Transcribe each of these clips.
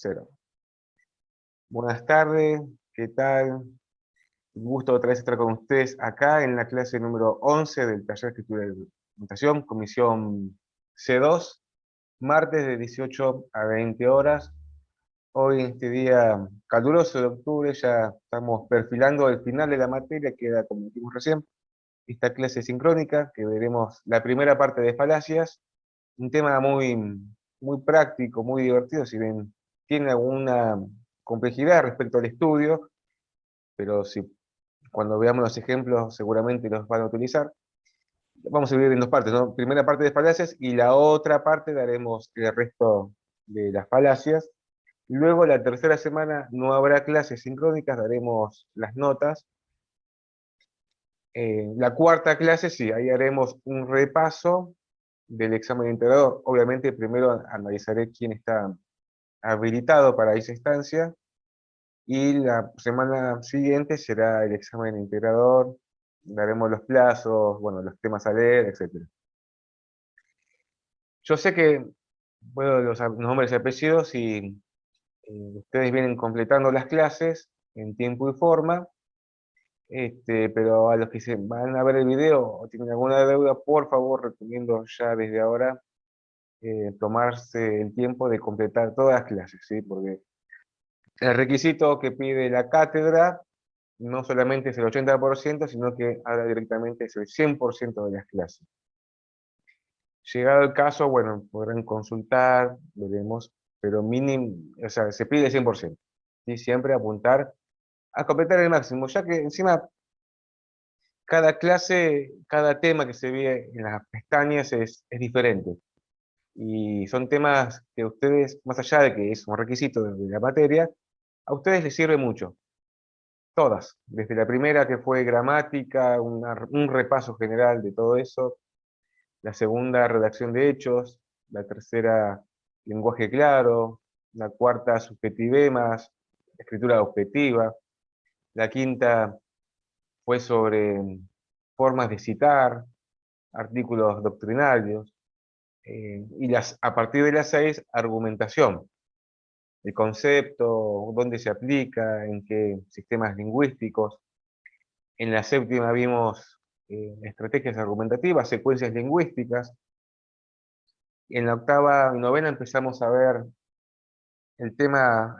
Cero. Buenas tardes, ¿qué tal? Un gusto otra vez estar con ustedes acá en la clase número 11 del taller de escritura y documentación, comisión C2, martes de 18 a 20 horas. Hoy, en este día caluroso de octubre, ya estamos perfilando el final de la materia, que era, como dijimos recién, esta clase sincrónica, que veremos la primera parte de falacias, un tema muy práctico, muy divertido, si bien tiene alguna complejidad respecto al estudio, pero cuando veamos los ejemplos seguramente los van a utilizar. Vamos a dividir en dos partes, ¿no? Primera parte de falacias y la otra parte daremos el resto de las falacias. Luego, la tercera semana no habrá clases sincrónicas, daremos las notas. La cuarta clase, sí, ahí haremos un repaso del examen integrador. Obviamente, primero analizaré quién está habilitado para esa instancia, y la semana siguiente será el examen integrador, daremos los plazos, bueno, los temas a leer, etc. Yo sé que, bueno, los nombres y apellidos, y ustedes vienen completando las clases en tiempo y forma, pero a los que se van a ver el video o tienen alguna deuda, por favor, recomiendo ya desde ahora tomarse el tiempo de completar todas las clases, ¿sí? Porque el requisito que pide la cátedra no solamente es el 80%, sino que ahora directamente es el 100% de las clases. Llegado el caso, bueno, podrán consultar, veremos, pero mínimo, o sea, se pide el 100%. ¿Sí? Siempre apuntar a completar el máximo, ya que encima cada clase, cada tema que se ve en las pestañas es diferente. Y son temas que a ustedes, más allá de que es un requisito de la materia, a ustedes les sirve mucho. Todas, desde la primera, que fue gramática, un repaso general de todo eso; la segunda, redacción de hechos; la tercera, lenguaje claro; la cuarta, subjetivemas, escritura objetiva; la quinta fue sobre formas de citar, artículos doctrinarios; y a partir de las 6, argumentación, el concepto, dónde se aplica, en qué sistemas lingüísticos. En la séptima vimos estrategias argumentativas, secuencias lingüísticas. En la octava y novena empezamos a ver el tema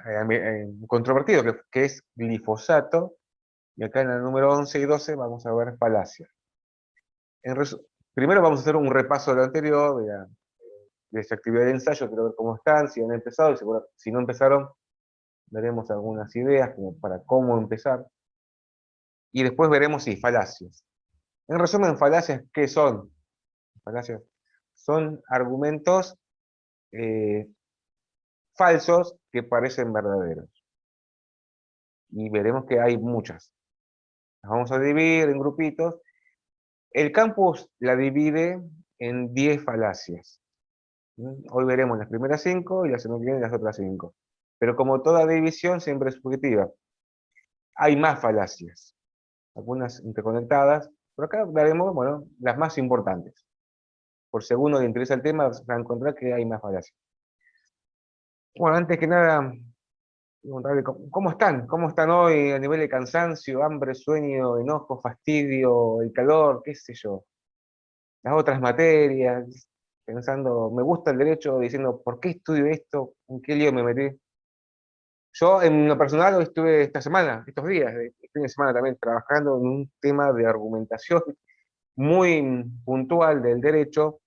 controvertido, que es glifosato, y acá en la número 11 y 12 vamos a ver falacias. Primero vamos a hacer un repaso de lo anterior, de esta actividad de ensayo, quiero ver cómo están, si han empezado, y si no empezaron, daremos algunas ideas como para cómo empezar. Y después veremos, si falacias. En resumen, falacias, ¿qué son? Falacias son argumentos falsos que parecen verdaderos. Y veremos que hay muchas. Las vamos a dividir en grupitos. El campus la divide en 10 falacias. Hoy veremos las primeras 5 y la semana que viene las otras 5. Pero como toda división, siempre es subjetiva. Hay más falacias, algunas interconectadas, pero acá daremos, bueno, las más importantes. Por si a uno le interesa el tema, va a encontrar que hay más falacias. Bueno, antes que nada, preguntarle cómo están. ¿Cómo están hoy a nivel de cansancio, hambre, sueño, enojo, fastidio, el calor, qué sé yo? Las otras materias, pensando, me gusta el derecho, diciendo, ¿por qué estudio esto? ¿En qué lío me metí? Yo, en lo personal, hoy estuve esta semana, estos días, este fin de semana también, trabajando en un tema de argumentación muy puntual del derecho,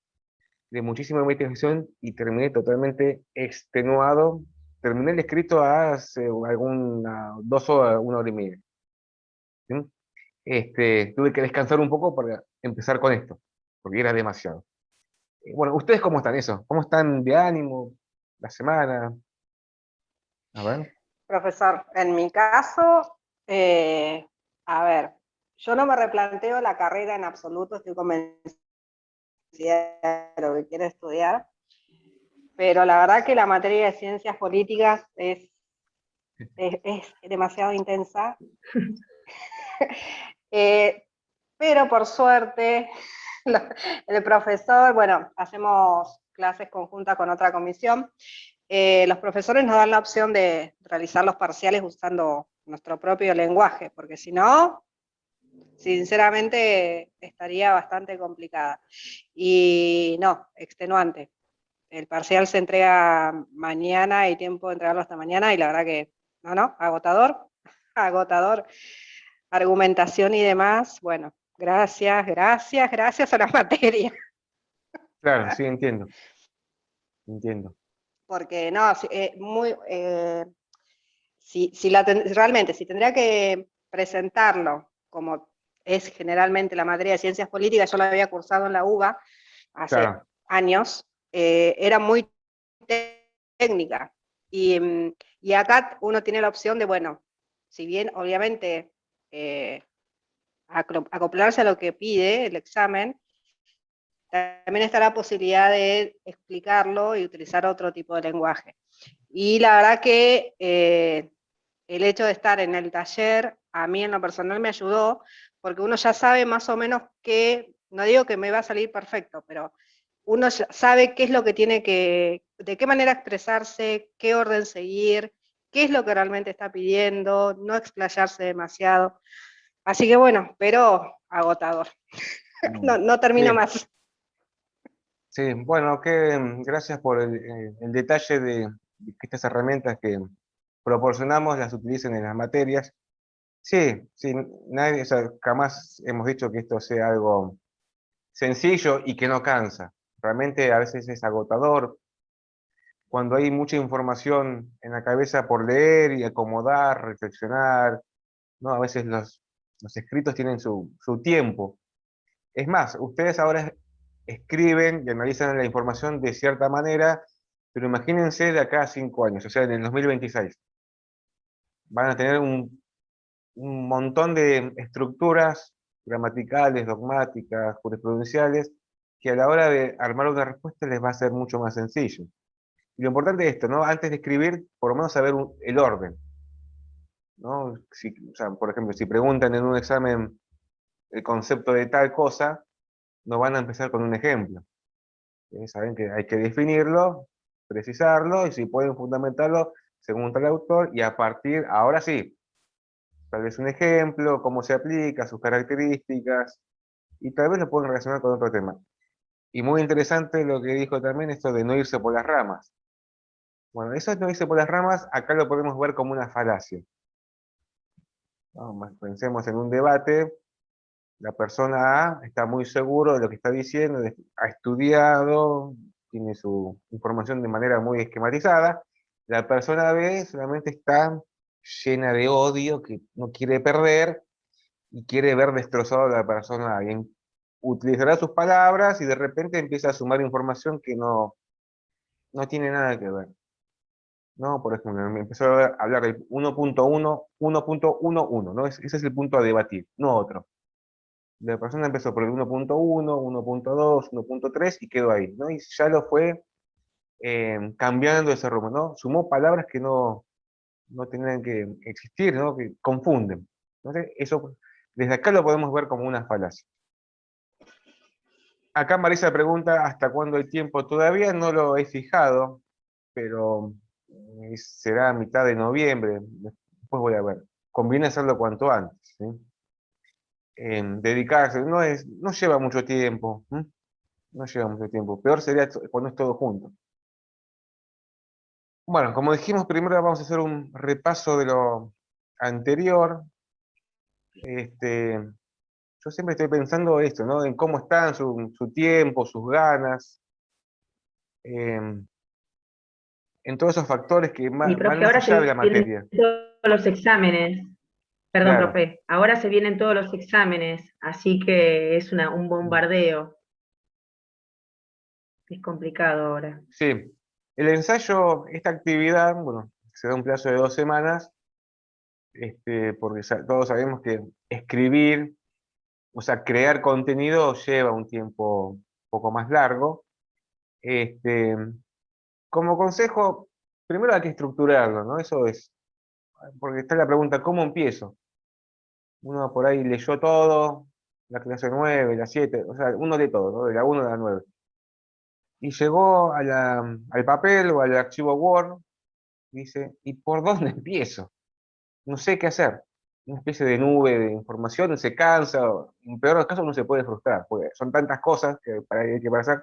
de muchísima investigación, y terminé totalmente extenuado. Terminé el escrito hace alguna 2 horas, 1 hora y media. ¿Sí? Tuve que descansar un poco para empezar con esto, porque era demasiado. Bueno, ¿ustedes cómo están eso? ¿Cómo están de ánimo la semana? A ver. Profesor, en mi caso, a ver, yo no me replanteo la carrera en absoluto, estoy convencida de lo que quiero estudiar, pero la verdad que la materia de ciencias políticas es demasiado intensa. Pero por suerte, el profesor, bueno, hacemos clases conjuntas con otra comisión, los profesores nos dan la opción de realizar los parciales usando nuestro propio lenguaje, porque si no, sinceramente estaría bastante complicada. Y no, extenuante. El parcial se entrega mañana, hay tiempo de entregarlo hasta mañana, y la verdad que, no, agotador, agotador. Argumentación y demás, bueno, gracias a la materia. Claro, sí, entiendo. Entiendo. Porque no, muy, realmente, si tendría que presentarlo como es generalmente la materia de ciencias políticas, yo la había cursado en la UBA hace Claro, años, era muy técnica. Y acá uno tiene la opción de, bueno, si bien obviamente acoplarse a lo que pide el examen, también está la posibilidad de explicarlo y utilizar otro tipo de lenguaje. Y la verdad que el hecho de estar en el taller, a mí en lo personal me ayudó, porque uno ya sabe más o menos que, no digo que me va a salir perfecto, pero uno ya sabe qué es lo que tiene que, de qué manera expresarse, qué orden seguir, qué es lo que realmente está pidiendo, no explayarse demasiado. Así que bueno, pero agotador. mm, No termino sí, más. sí. Bueno, gracias por el detalle de que estas herramientas que proporcionamos las utilicen en las materias. Sí, sí, nadie, o sea, jamás hemos dicho que esto sea algo sencillo y que no cansa. Realmente a veces es agotador cuando hay mucha información en la cabeza por leer y acomodar, reflexionar, ¿no? A veces los escritos tienen su tiempo. Es más, ustedes ahora escriben y analizan la información de cierta manera, pero imagínense de acá a 5 años, o sea, en el 2026. Van a tener un montón de estructuras gramaticales, dogmáticas, jurisprudenciales, que a la hora de armar una respuesta les va a ser mucho más sencillo. Y lo importante es esto, ¿no? Antes de escribir, por lo menos saber el orden, ¿no? O sea, por ejemplo, si preguntan en un examen el concepto de tal cosa, no van a empezar con un ejemplo. Saben que hay que definirlo, precisarlo, y si pueden fundamentarlo según tal autor, y a partir, ahora sí, tal vez un ejemplo, cómo se aplica, sus características, y tal vez lo pueden relacionar con otro tema. Y muy interesante lo que dijo también esto de no irse por las ramas. Bueno, eso de no irse por las ramas, acá lo podemos ver como una falacia, ¿no? Pensemos en un debate, la persona A está muy seguro de lo que está diciendo, ha estudiado, tiene su información de manera muy esquematizada. La persona B solamente está llena de odio, que no quiere perder y quiere ver destrozado a la persona A. Bien, utilizará sus palabras y de repente empieza a sumar información que no tiene nada que ver. ¿No? Por ejemplo, me empezó a hablar del 1.1, 1.11, ¿no? Ese es el punto a debatir, no otro. La persona empezó por el 1.1, 1.2, 1.3 y quedó ahí, ¿no? Y ya lo fue cambiando ese rumbo, ¿no? Sumó palabras que no tenían que existir, ¿no? Que confunden. Entonces, eso, desde acá lo podemos ver como una falacia. Acá Marisa pregunta, ¿hasta cuándo hay tiempo? Todavía no lo he fijado, pero será a mitad de noviembre. Después voy a ver. Conviene hacerlo cuanto antes, ¿sí? Dedicarse, no lleva mucho tiempo. ¿Sí? No lleva mucho tiempo. Peor sería cuando es todo junto. Bueno, como dijimos, primero vamos a hacer un repaso de lo anterior. Este, yo siempre estoy pensando esto, ¿no? En cómo están su tiempo, sus ganas, en todos esos factores que Y van profe, más ahora allá de se la vienen materia. todos los exámenes. Perdón, Claro, profe, ahora se vienen todos los exámenes, así que es un bombardeo. Es complicado ahora. sí. El ensayo, esta actividad, bueno, se da un plazo de 2 semanas, porque todos sabemos que escribir, o sea, crear contenido lleva un tiempo un poco más largo. Este, como consejo, primero hay que estructurarlo, ¿no? Eso es, porque está la pregunta, ¿cómo empiezo? Uno por ahí leyó todo, la clase 9, la 7, o sea, uno lee todo, ¿no? De la 1 a la 9. Y llegó al papel o al archivo Word, dice, ¿y por dónde empiezo? No sé qué hacer. Una especie de nube de información, se cansa, o en peor de los casos uno se puede frustrar, porque son tantas cosas que hay que pasar.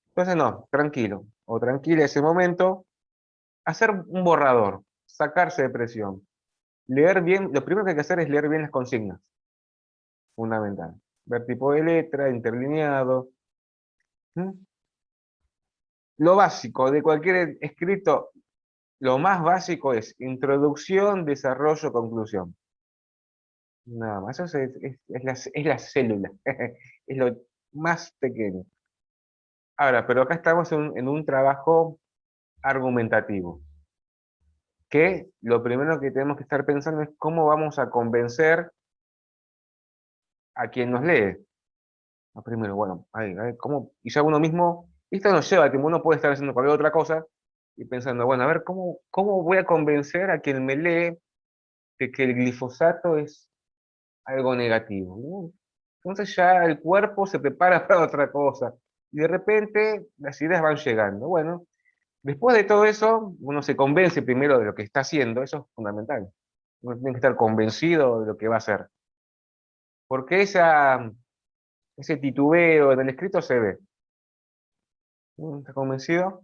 Entonces no, tranquilo, o tranquila ese momento, hacer un borrador, sacarse de presión, leer bien, lo primero que hay que hacer es leer bien las consignas, fundamental. Ver tipo de letra, interlineado. ¿Mm? Lo básico de cualquier escrito, lo más básico es introducción, desarrollo, conclusión. Nada más, eso es la célula, es lo más pequeño. Ahora, pero acá estamos en un trabajo argumentativo, que lo primero que tenemos que estar pensando es cómo vamos a convencer a quien nos lee. Primero, bueno, ¿cómo? Y ya uno mismo, esto nos lleva a que uno puede estar haciendo cualquier otra cosa y pensando, bueno, a ver, ¿cómo voy a convencer a quien me lee de que el glifosato es algo negativo? ¿No? Entonces ya el cuerpo se prepara para otra cosa. Y de repente las ideas van llegando. Bueno, después de todo eso, uno se convence primero de lo que está haciendo, eso es fundamental. Uno tiene que estar convencido de lo que va a hacer. Porque ese titubeo en el escrito se ve. ¿No? ¿Está convencido?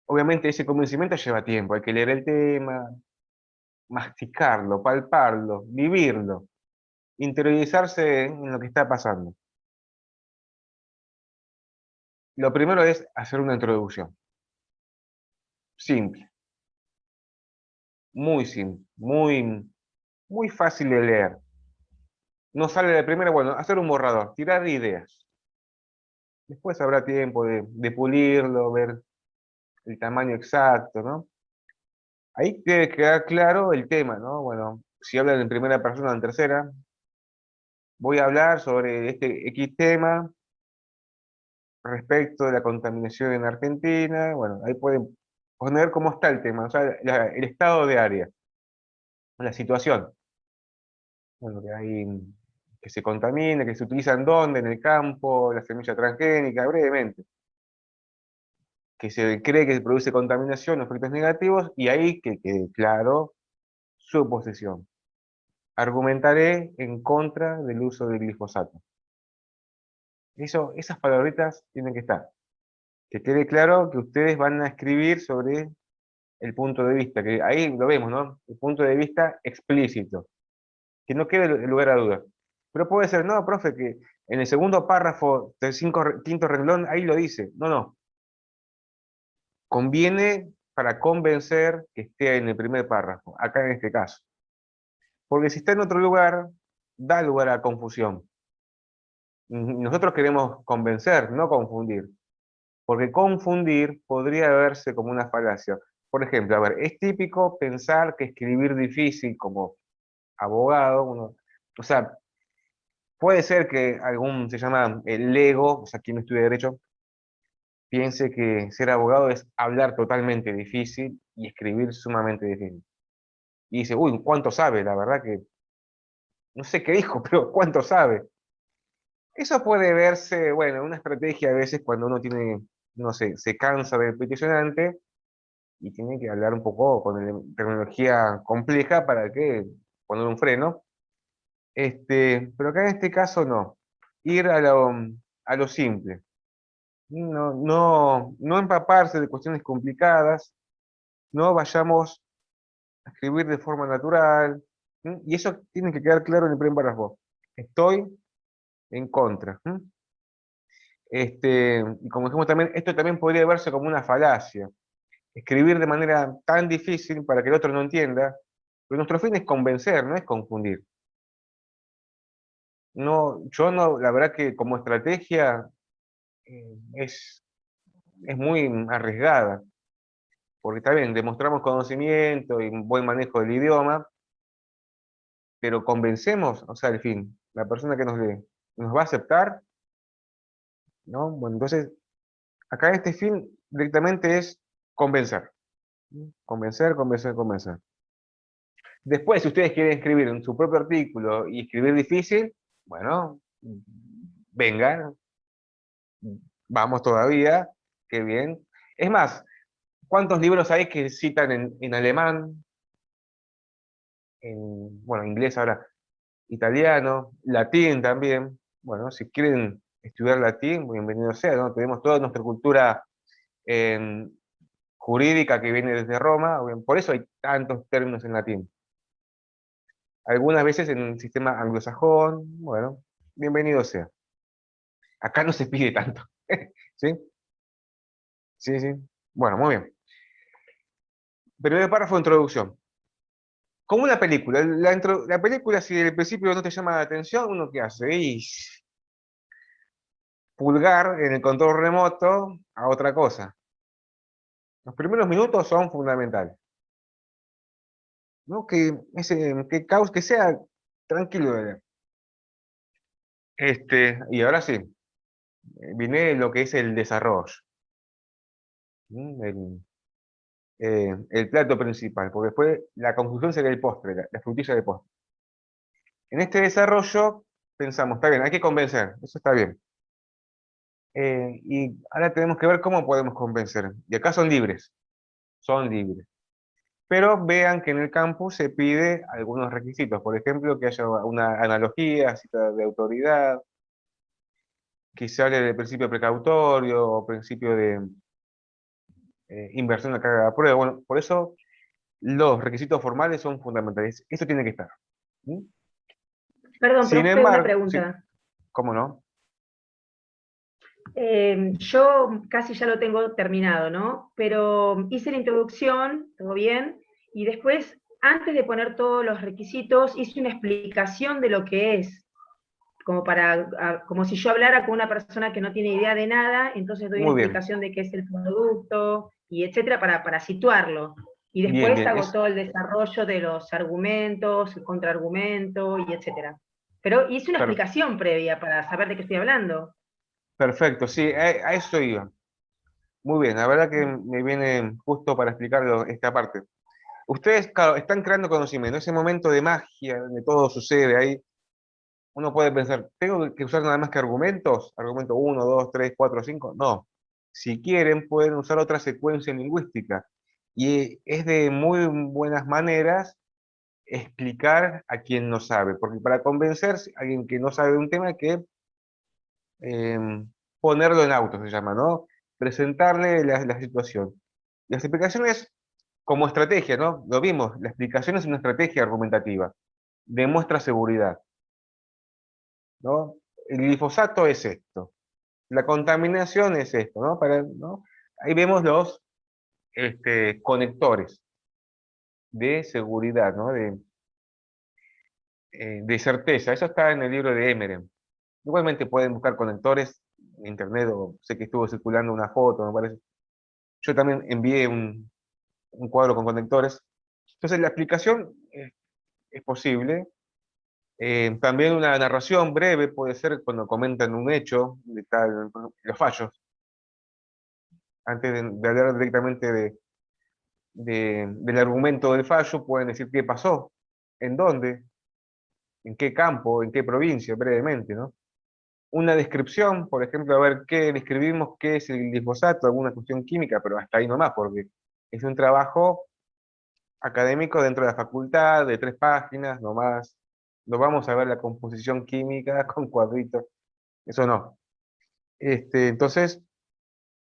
Obviamente ese convencimiento lleva tiempo, hay que leer el tema, masticarlo, palparlo, vivirlo, interiorizarse en lo que está pasando. Lo primero es hacer una introducción. Simple, muy simple, muy fácil de leer. No sale de primera, bueno, hacer un borrador, tirar ideas. Después habrá tiempo de pulirlo, ver el tamaño exacto, ¿no? Ahí debe quedar claro el tema, ¿no? Bueno, si hablan en primera persona o en tercera, voy a hablar sobre este X tema respecto de la contaminación en Argentina. Bueno, ahí pueden poner cómo está el tema, o sea, el estado de área, la situación. Bueno, que se contamina, que se utiliza en dónde, en el campo, la semilla transgénica, brevemente. Que se cree que se produce contaminación, efectos negativos, y ahí que quede claro su posición. Argumentaré en contra del uso del glifosato. Esas palabritas tienen que estar. Que quede claro que ustedes van a escribir sobre el punto de vista, que ahí lo vemos, ¿no? El punto de vista explícito, que no quede lugar a dudas. Pero puede ser, no, profe, que en el segundo párrafo del quinto renglón, ahí lo dice. No, no. Conviene para convencer que esté en el primer párrafo, acá en este caso. Porque si está en otro lugar, da lugar a confusión. Nosotros queremos convencer, no confundir. Porque confundir podría verse como una falacia. Por ejemplo, a ver, es típico pensar que escribir difícil como abogado, o sea, puede ser que se llama el ego, o sea, quien estudia derecho, piense que ser abogado es hablar totalmente difícil y escribir sumamente difícil. Y dice, uy, ¿cuánto sabe? La verdad que no sé qué dijo, pero ¿cuánto sabe? Eso puede verse, bueno, una estrategia a veces cuando uno tiene, no sé, se cansa del peticionante y tiene que hablar un poco con terminología compleja para que poner un freno. Pero acá en este caso no. Ir a lo simple. No empaparse de cuestiones complicadas, no vayamos a escribir de forma natural. Y eso tiene que quedar claro en el primer párrafo. Estoy en contra. Y como dijimos también, esto también podría verse como una falacia. Escribir de manera tan difícil para que el otro no entienda, pero nuestro fin es convencer, no es confundir. No, yo no, la verdad que como estrategia es muy arriesgada, porque está bien, demostramos conocimiento y un buen manejo del idioma, pero convencemos, o sea, al fin, la persona que nos lee, ¿nos va a aceptar? ¿No? Bueno, entonces, acá este fin directamente es convencer. Convencer, convencer, convencer. Después, si ustedes quieren escribir en su propio artículo y escribir difícil, bueno, vengan, vamos todavía, qué bien. Es más, ¿cuántos libros hay que citan en alemán? Bueno, inglés ahora, italiano, latín también. Bueno, si quieren estudiar latín, bienvenido sea, ¿no? Tenemos toda nuestra cultura eh, jurídica que viene desde Roma, por eso hay tantos términos en latín. Algunas veces en el sistema anglosajón, bueno, bienvenido sea. Acá no se pide tanto. ¿Sí? Sí, sí. Bueno, muy bien. Primer párrafo de introducción. Como una película. La película, si al principio no te llama la atención, ¿uno qué hace? Y pulgar en el control remoto a otra cosa. Los primeros minutos son fundamentales, ¿no? Que sea tranquilo de leer. Y ahora sí, viene lo que es el desarrollo. ¿Mm? El plato principal, porque después la conclusión sería el postre, la frutilla del postre. En este desarrollo pensamos, está bien, hay que convencer, eso está bien. Y ahora tenemos que ver cómo podemos convencer. Y acá son libres, son libres. Pero vean que en el campus se pide algunos requisitos, por ejemplo, que haya una analogía, cita de autoridad, que se hable del principio precautorio o principio de inversión de la carga de la prueba. Bueno, por eso los requisitos formales son fundamentales. Eso tiene que estar. ¿Mm? Perdón, Sin profe, una embargo, sí, pregunta. ¿cómo no? Yo casi ya lo tengo terminado, ¿no? Pero hice la introducción, todo bien, y después, antes de poner todos los requisitos, hice una explicación de lo que es, como si yo hablara con una persona que no tiene idea de nada, entonces doy una Muy bien, explicación de qué es el producto, y etcétera, para situarlo. Y bien, después bien. hago todo el desarrollo de los argumentos, el contraargumento, y etcétera. Pero hice una Per- explicación previa para saber de qué estoy hablando. perfecto, sí, a eso iba. Muy bien, la verdad que me viene justo para explicarlo esta parte. Ustedes, claro, están creando conocimiento, ese momento de magia, donde todo sucede ahí. Uno puede pensar, ¿tengo que usar nada más que argumentos? Argumento uno, 2, 3, 4, 5. No. Si quieren, pueden usar otra secuencia lingüística. Y es de muy buenas maneras explicar a quien no sabe. Porque para convencer a alguien que no sabe de un tema, hay que eh, ponerlo en auto, se llama, ¿no? Presentarle la situación. Las explicaciones como estrategia, ¿no? Lo vimos, la explicación es una estrategia argumentativa. Demuestra seguridad, ¿no? El glifosato es esto. La contaminación es esto, ¿no? ¿no? Ahí vemos los conectores de seguridad, ¿no? De certeza. Eso está en el libro de Emeren. Igualmente pueden buscar conectores en internet, o sé que estuvo circulando una foto, me parece. Yo también envié un cuadro con conectores. Entonces la explicación es posible. También una narración breve puede ser cuando comentan un hecho, de tal, los fallos, antes de hablar directamente del argumento del fallo, pueden decir qué pasó, en dónde, en qué campo, en qué provincia, brevemente, ¿no? Una descripción, por ejemplo, a ver qué describimos, qué es el glifosato, alguna cuestión química, pero hasta ahí nomás, porque es un trabajo académico dentro de la facultad, de 3 páginas, nomás. No vamos a ver la composición química con cuadritos, eso no. Entonces,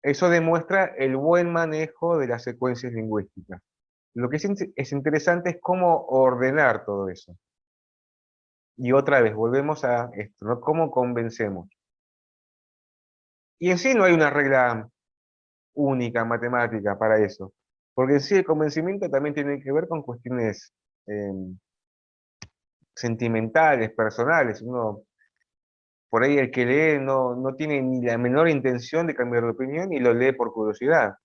eso demuestra el buen manejo de las secuencias lingüísticas. Lo que es interesante es cómo ordenar todo eso. Y otra vez, volvemos a esto, ¿no? ¿Cómo convencemos? Y en sí no hay una regla única matemática para eso, porque en sí el convencimiento también tiene que ver con cuestiones eh, sentimentales, personales. Uno, por ahí el que lee no tiene ni la menor intención de cambiar de opinión y lo lee por curiosidad.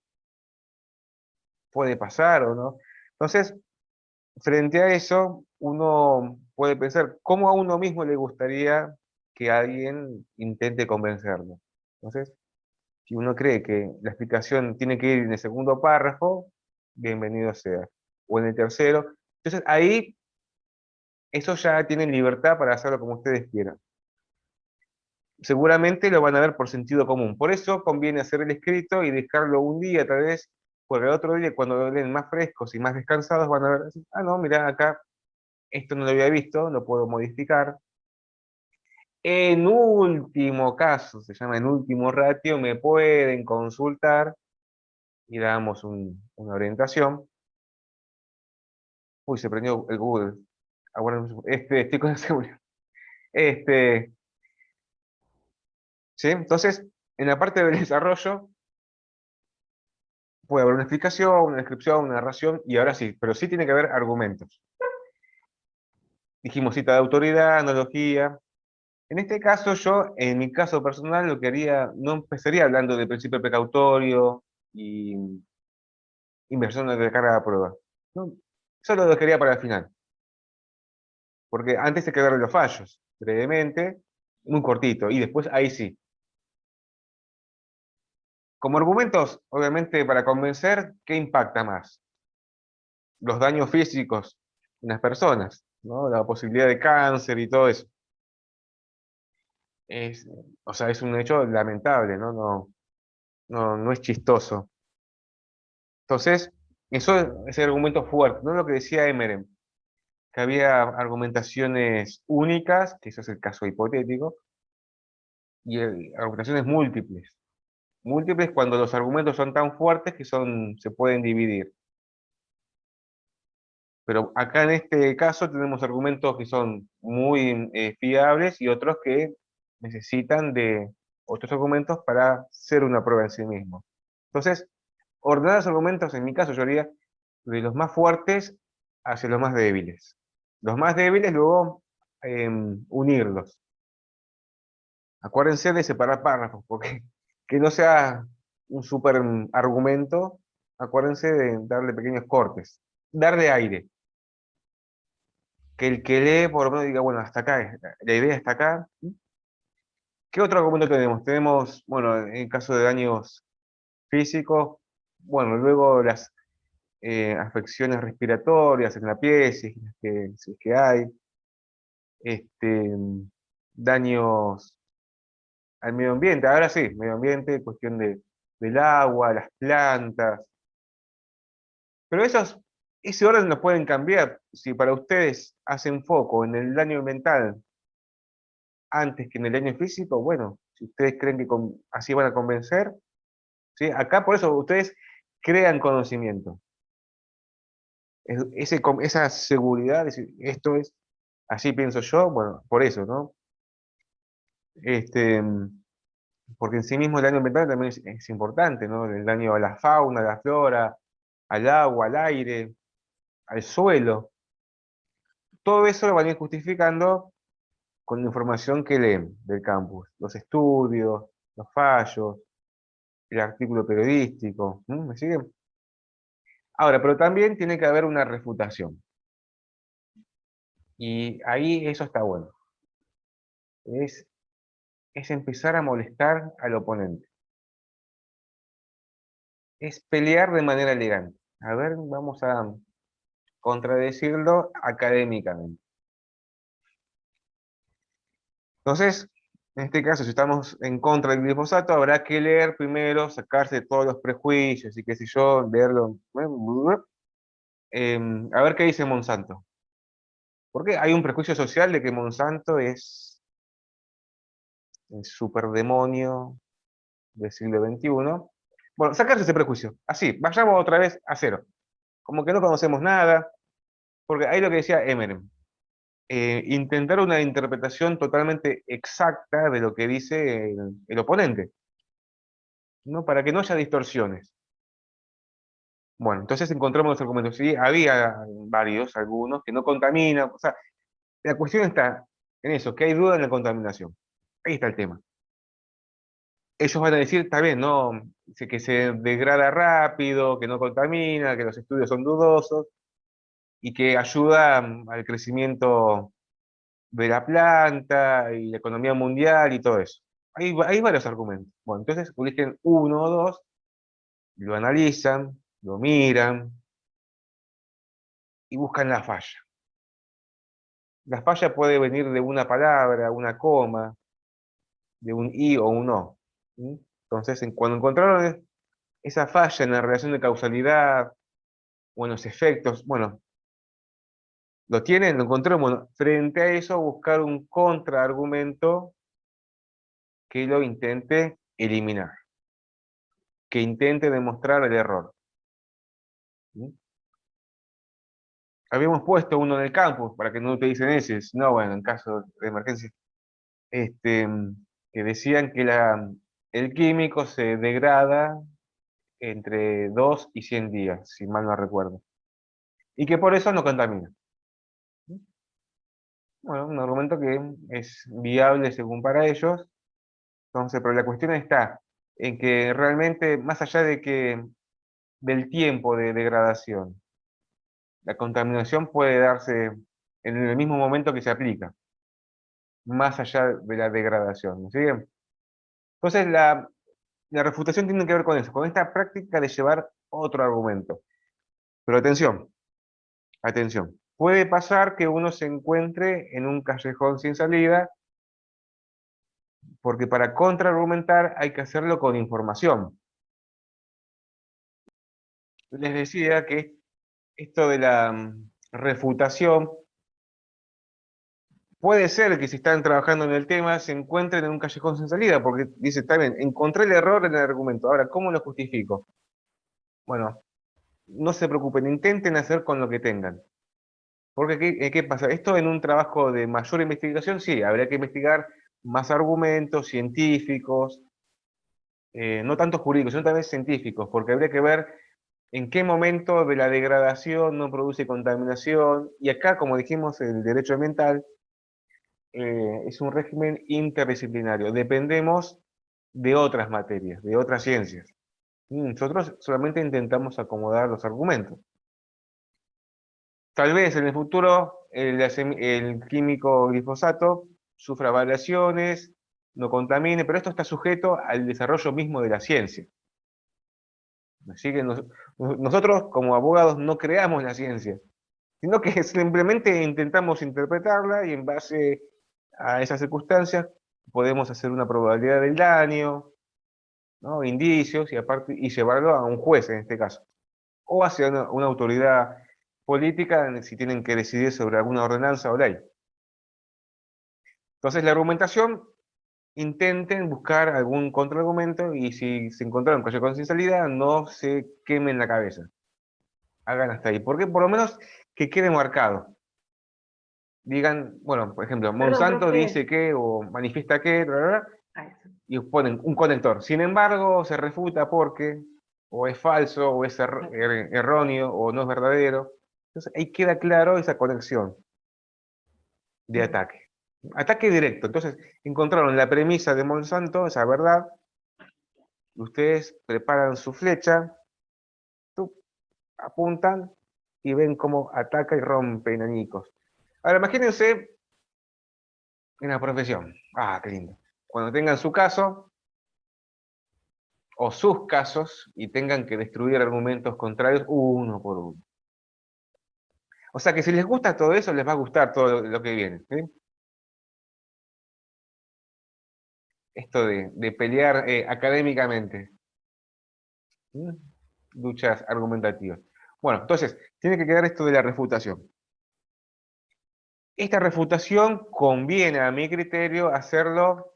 Puede pasar o no. Entonces, frente a eso, uno puede pensar cómo a uno mismo le gustaría que alguien intente convencerlo. Entonces, si uno cree que la explicación tiene que ir en el segundo párrafo, bienvenido sea. O en el tercero. Entonces, ahí, eso ya tienen libertad para hacerlo como ustedes quieran. seguramente lo van a ver por sentido común. Por eso conviene hacer el escrito y dejarlo un día tal vez, porque el otro día cuando lo leen más frescos y más descansados van a ver, ah, no, mirá, acá esto no lo había visto, lo puedo modificar. En último caso, se llama en último ratio, me pueden consultar y damos una orientación. Uy, se prendió el Google. Ahora, estoy con la seguridad. Este, ¿sí? Entonces, en la parte del desarrollo, puede haber una explicación, una descripción, una narración, y ahora sí, pero sí tiene que haber argumentos. Dijimos cita de autoridad, analogía. En este caso, yo, en mi caso personal, lo que haría, no empezaría hablando del principio precautorio y inversión de carga de prueba. No, eso lo dejaría para el final. Porque antes hay que ver los fallos, brevemente, muy cortito, y después ahí sí. Como argumentos, obviamente, para convencer, ¿qué impacta más? Los daños físicos en las personas, ¿no? La posibilidad de cáncer y todo eso. Es, o sea, es un hecho lamentable, ¿no? No es chistoso. Entonces, eso es el argumento fuerte, no lo que decía Emeren, que había argumentaciones únicas, que eso es el caso hipotético, y argumentaciones múltiples. Múltiples cuando los argumentos son tan fuertes que se pueden dividir. Pero acá en este caso tenemos argumentos que son muy fiables y otros que necesitan de otros argumentos para ser una prueba en sí mismo. Entonces, ordenar los argumentos, en mi caso, yo haría de los más fuertes hacia los más débiles. Los más débiles, luego unirlos. Acuérdense de separar párrafos, porque que no sea un super argumento, acuérdense de darle pequeños cortes, darle aire. Que el que lee por lo menos diga, bueno, hasta acá, la idea está acá. ¿Qué otro argumento tenemos? Tenemos, bueno, en el caso de daños físicos, bueno, luego las afecciones respiratorias en la piel, si es que hay, este, daños al medio ambiente, ahora sí, medio ambiente, cuestión del agua, las plantas, pero ese orden lo pueden cambiar. Si para ustedes hacen foco en el daño mental antes que en el daño físico, bueno, si ustedes creen que así van a convencer, ¿sí? Acá por eso ustedes crean conocimiento. Esa seguridad, decir, esto es, así pienso yo, bueno, por eso, ¿no? Este, porque en sí mismo el daño ambiental también es importante, ¿no? El daño a la fauna, a la flora, al agua, al aire, al suelo. Todo eso lo van a ir justificando con la información que leen del campus, los estudios, los fallos, el artículo periodístico. ¿Me siguen? Ahora, pero también tiene que haber una refutación. Y ahí eso está bueno. Es, es empezar a molestar al oponente. Es pelear de manera elegante. A ver, vamos a contradecirlo académicamente. Entonces, en este caso, si estamos en contra del glifosato, habrá que leer primero, sacarse todos los prejuicios y qué sé yo, leerlo. A ver qué dice Monsanto. Porque hay un prejuicio social de que Monsanto es el superdemonio del siglo XXI. Bueno, sacarse ese prejuicio. Así, vayamos otra vez a cero. Como que no conocemos nada. Porque ahí lo que decía Eminem. Intentar una interpretación totalmente exacta de lo que dice el oponente, ¿no? Para que no haya distorsiones. Bueno, entonces encontramos los argumentos. Sí, había varios, algunos, que no contaminan. O sea, la cuestión está en eso, que hay duda en la contaminación. Ahí está el tema. Ellos van a decir, está bien, no, que se degrada rápido, que no contamina, que los estudios son dudosos y que ayuda al crecimiento de la planta y la economía mundial y todo eso. Hay varios argumentos. Bueno, entonces eligen uno o dos, lo analizan, lo miran y buscan la falla. La falla puede venir de una palabra, una coma, de un y o un o. ¿Mm? Entonces, cuando encontraron esa falla en la relación de causalidad o en los efectos, bueno, lo tienen, lo encontraron, bueno, frente a eso buscar un contraargumento que lo intente eliminar, que intente demostrar el error. ¿Mm? Habíamos puesto uno en el campus para que no utilicen ese, no, bueno, en caso de emergencia, este, que decían que el químico se degrada entre 2 y 100 días, si mal no recuerdo, y que por eso no contamina. Bueno, un argumento que es viable según para ellos. Entonces, pero la cuestión está en que realmente, más allá de que del tiempo de degradación, la contaminación puede darse en el mismo momento que se aplica, más allá de la degradación. ¿Me siguen? Entonces, la refutación tiene que ver con eso, con esta práctica de llevar otro argumento. Pero atención, atención. Puede pasar que uno se encuentre en un callejón sin salida, porque para contraargumentar hay que hacerlo con información. Les decía que esto de la refutación, puede ser que si están trabajando en el tema se encuentren en un callejón sin salida, porque dice, está bien, encontré el error en el argumento, ahora, ¿cómo lo justifico? Bueno, no se preocupen, intenten hacer con lo que tengan. Porque, ¿qué pasa? Esto en un trabajo de mayor investigación, sí, habría que investigar más argumentos científicos, no tanto jurídicos, sino también científicos, porque habría que ver en qué momento de la degradación no produce contaminación, y acá, como dijimos, el derecho ambiental es un régimen interdisciplinario, dependemos de otras materias, de otras ciencias. Y nosotros solamente intentamos acomodar los argumentos. Tal vez en el futuro el químico glifosato sufra variaciones, no contamine, pero esto está sujeto al desarrollo mismo de la ciencia. Así que nosotros como abogados no creamos la ciencia, sino que simplemente intentamos interpretarla y en base a esas circunstancias podemos hacer una probabilidad del daño, ¿no? Indicios y aparte y llevarlo a un juez en este caso, o hacia una autoridad política si tienen que decidir sobre alguna ordenanza o ley. Entonces la argumentación, intenten buscar algún contraargumento y si se encontraron con sin salida, no se quemen la cabeza. Hagan hasta ahí. Porque por lo menos que quede marcado. Digan, bueno, por ejemplo, Perdón, Monsanto profe. dice que, o manifiesta que, bla, bla, bla, Ah, eso. y ponen un conector. Sin embargo, se refuta porque, o es falso, o es erróneo, o no es verdadero. Entonces ahí queda claro esa conexión de ataque. Ataque directo. Entonces, encontraron la premisa de Monsanto, esa verdad, ustedes preparan su flecha, apuntan y ven cómo ataca y rompe en añicos. Ahora, imagínense en la profesión. Ah, qué lindo. Cuando tengan su caso, o sus casos, y tengan que destruir argumentos contrarios uno por uno. O sea que si les gusta todo eso, les va a gustar todo lo que viene. ¿Sí? Esto de pelear académicamente. ¿Sí? Luchas argumentativas. Bueno, entonces, tiene que quedar esto de la refutación. Esta refutación conviene, a mi criterio, hacerlo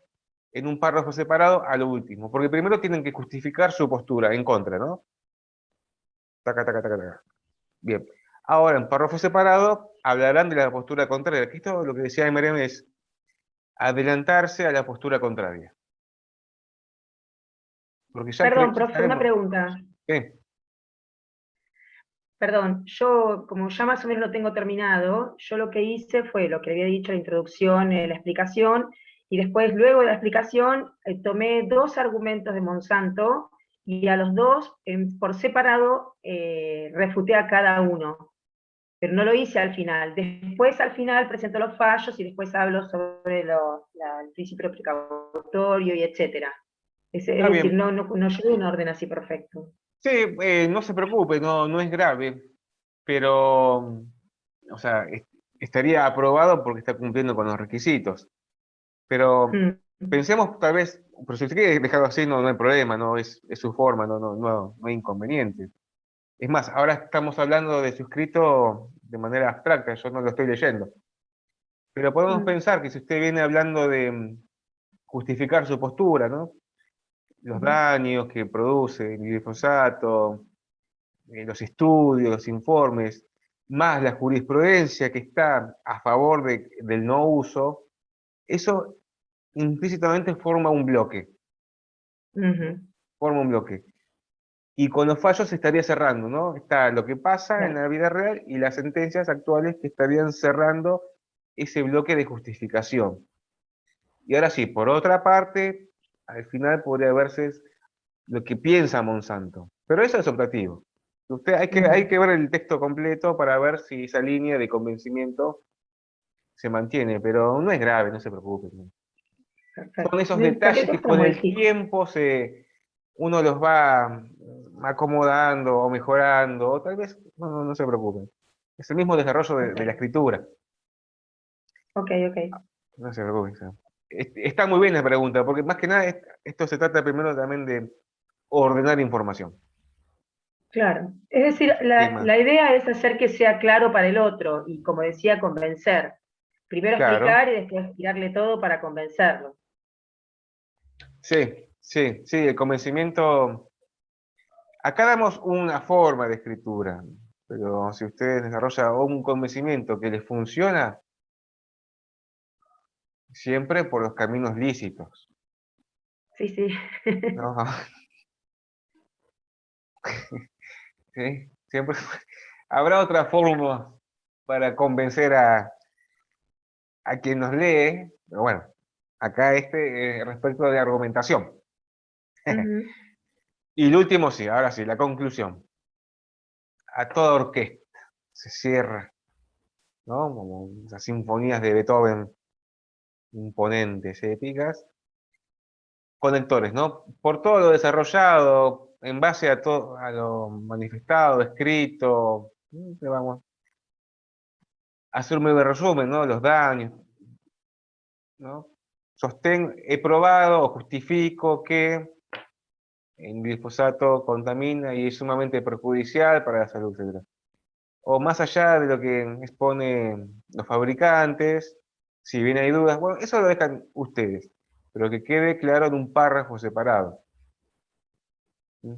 en un párrafo separado a lo último, porque primero tienen que justificar su postura en contra, ¿no? Taca, taca, taca, taca. Bien. Ahora, en párrafo separado, hablarán de la postura contraria, que esto lo que decía Emerem es adelantarse a la postura contraria. Porque ya creo Perdón, que profe, una sabemos. pregunta. ¿Qué? Perdón, yo como ya más o menos lo tengo terminado, yo lo que hice fue lo que había dicho en la introducción, la explicación, y después, luego de la explicación, tomé dos argumentos de Monsanto, y a los dos, por separado, refuté a cada uno. Pero no lo hice al final. Después, al final, presento los fallos y después hablo sobre el principio precautorio y etcétera. Es Está decir, bien. no llevo un orden así perfecto. Sí, no se preocupe, no es grave, pero, o sea, estaría aprobado porque está cumpliendo con los requisitos. Pero Mm. pensemos tal vez, pero si usted quiere dejarlo así, no hay problema, no es su forma, no hay inconveniente. Es más, ahora estamos hablando de su escrito de manera abstracta, yo no lo estoy leyendo. Pero podemos Mm, pensar que si usted viene hablando de justificar su postura, ¿no? Los ujú, daños que produce el glifosato, los estudios, los informes, más la jurisprudencia que está a favor del no uso, eso implícitamente forma un bloque, ujú, ¿no? Forma un bloque. Y con los fallos se estaría cerrando, ¿no? Está lo que pasa en claro. la vida real y las sentencias actuales que estarían cerrando ese bloque de justificación. Y ahora sí, por otra parte, al final podría verse lo que piensa Monsanto. Pero eso es optativo. Hay Ujú, que ver el texto completo para ver si esa línea de convencimiento se mantiene, pero no es grave, no se preocupe. Son perfecto. esos Cualquier detalles que cosa con el modifico. tiempo uno los va acomodando o mejorando, o tal vez no se preocupen. Es el mismo desarrollo Ok, de la escritura, ok, ok. no se preocupen. Está muy bien la pregunta, porque más que nada esto se trata primero también de ordenar información. Claro. Es decir, Tema, la idea es hacer que sea claro para el otro y, como decía, convencer. Primero claro, explicar y después tirarle todo para convencerlo. sí, el convencimiento. Acá damos una forma de escritura, pero si usted desarrolla un convencimiento que le funciona, siempre por los caminos lícitos, Sí, sí. ¿no? ¿Sí? Siempre habrá otra fórmula para convencer a quien nos lee, pero bueno, acá respecto de argumentación. Ujú, Y el último sí, ahora sí, la conclusión. A toda orquesta se cierra, ¿no? Como esas sinfonías de Beethoven imponentes, épicas. Conectores, ¿no? Por todo lo desarrollado, en base a todo, a lo manifestado, escrito, vamos a hacer un breve resumen, ¿no? Los daños, ¿no? He probado o justifico que el glifosato contamina y es sumamente perjudicial para la salud, etcétera. O más allá de lo que exponen los fabricantes, si bien hay dudas, bueno, eso lo dejan ustedes, pero que quede claro en un párrafo separado. ¿Sí?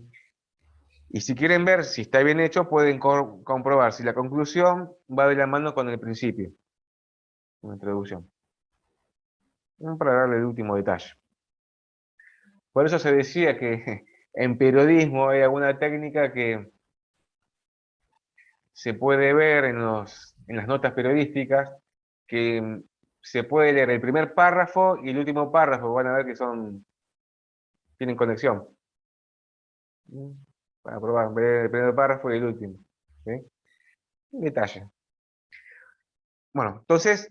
Y si quieren ver si está bien hecho, pueden comprobar si la conclusión va de la mano con el principio, con la introducción. Para darle el último detalle. Por eso se decía que en periodismo hay alguna técnica que se puede ver en las notas periodísticas, que se puede leer el primer párrafo y el último párrafo, van a ver que tienen conexión. ¿Mm? Para probar, ver el primer párrafo y el último. ¿Sí? Un detalle. Bueno, entonces,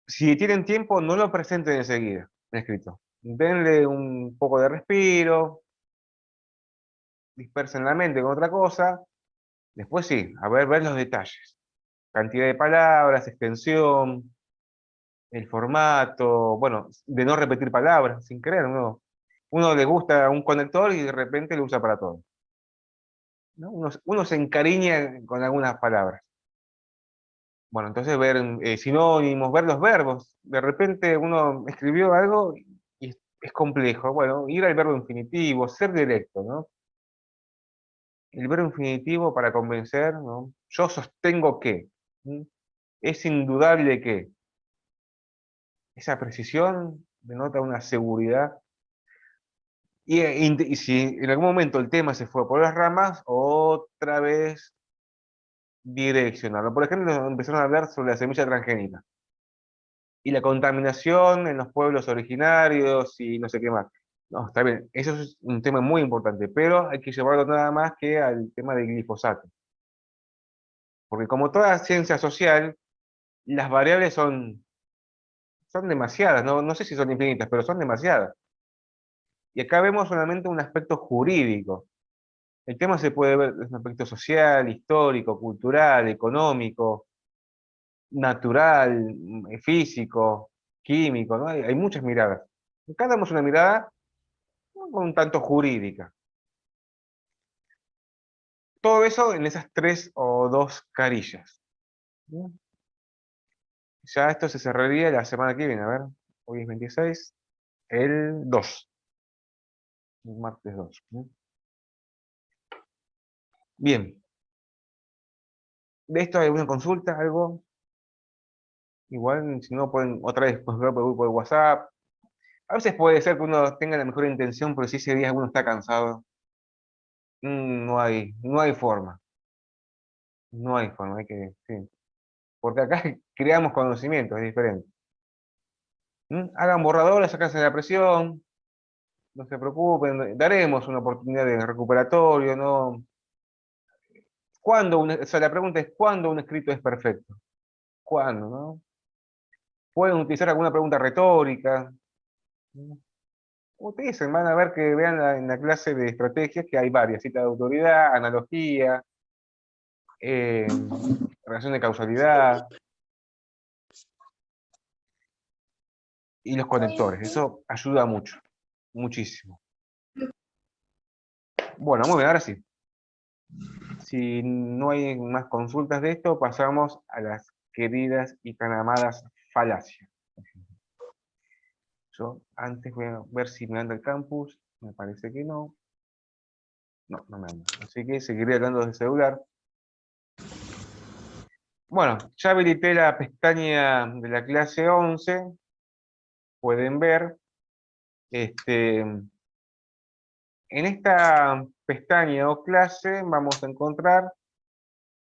si tienen tiempo, no lo presenten enseguida, escrito. Denle un poco de respiro, dispersen la mente con otra cosa. Después sí, ver los detalles. Cantidad de palabras, extensión, el formato, bueno, de no repetir palabras, sin querer. Uno le gusta un conector y de repente lo usa para todo. ¿No? Uno se encariña con algunas palabras. Bueno, entonces ver sinónimos, ver los verbos. De repente uno escribió algo y es complejo. Bueno, ir al verbo infinitivo, ser directo, ¿no? El verbo infinitivo para convencer, ¿no? Yo sostengo que. ¿Mm? Es indudable que. Esa precisión denota una seguridad. Y si en algún momento el tema se fue por las ramas, otra vez direccionarlo. Por ejemplo, empezaron a hablar sobre la semilla transgénica y la contaminación en los pueblos originarios y no sé qué más. No, está bien, eso es un tema muy importante, pero hay que llevarlo nada más que al tema del glifosato. Porque como toda ciencia social, las variables son demasiadas, no sé si son infinitas, pero son demasiadas. Y acá vemos solamente un aspecto jurídico. El tema se puede ver desde un aspecto social, histórico, cultural, económico, natural, físico, químico, ¿no? Hay muchas miradas. Acá damos una mirada un tanto jurídica. Todo eso en esas 3 o 2 carillas. Ya esto se cerraría la semana que viene, a ver, hoy es 26, el 2, martes 2. Bien, ¿de esto hay alguna consulta, algo? Igual, si no, pueden otra vez por el grupo de WhatsApp. A veces puede ser que uno tenga la mejor intención, pero si ese día uno está cansado, no hay forma. No hay forma, hay que, sí. Porque acá creamos conocimiento, es diferente. Hagan borradores, sacanse la presión, no se preocupen, daremos una oportunidad de recuperatorio, ¿no? O sea, la pregunta es, ¿cuándo un escrito es perfecto? ¿Cuándo, no? Pueden utilizar alguna pregunta retórica. Utilicen, van a ver que vean en la clase de estrategias que hay varias, cita de autoridad, analogía, eh, relación de causalidad y los conectores. Eso ayuda mucho, muchísimo. Bueno, muy bien, ahora sí. Si no hay más consultas de esto, pasamos a las queridas y tan amadas falacias. Yo antes voy a ver si me anda el campus, me parece que no. No, no me anda. Así que seguiré hablando desde el celular. Bueno, ya habilité la pestaña de la clase 11. Pueden ver. En esta pestaña o clase vamos a encontrar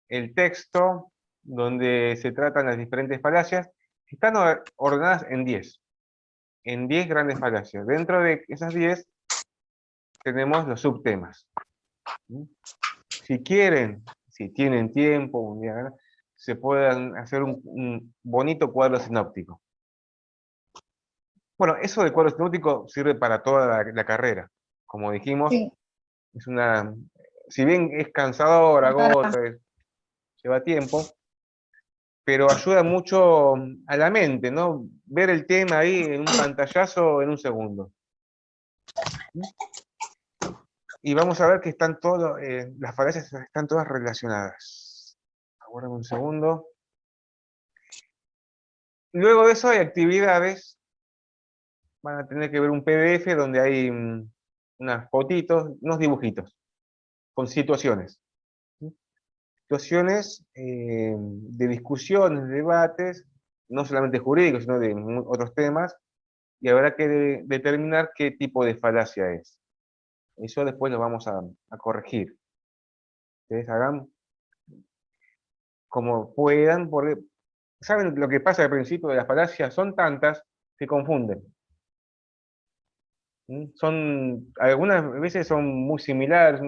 el texto donde se tratan las diferentes falacias. Están ordenadas en 10. En 10 grandes falacias. Dentro de esas 10 tenemos los subtemas. Si quieren, si tienen tiempo, un día, se pueden hacer un bonito cuadro sinóptico. Bueno, eso del cuadro sinóptico sirve para toda la carrera. Como dijimos, Sí. es si bien es cansador, agota, lleva tiempo, pero ayuda mucho a la mente, ¿no? Ver el tema ahí en un pantallazo en un segundo. Y vamos a ver que están las falacias están todas relacionadas. Aguarden un segundo. Luego de eso hay actividades. Van a tener que ver un PDF donde hay unas fotitos, unos dibujitos, con situaciones. Situaciones de discusiones, de debates, no solamente jurídicos, sino de otros temas, y habrá que determinar qué tipo de falacia es. Eso después lo vamos a corregir. Ustedes hagan como puedan, porque ¿saben lo que pasa al principio de las falacias? Son tantas que confunden. Algunas veces son muy similares,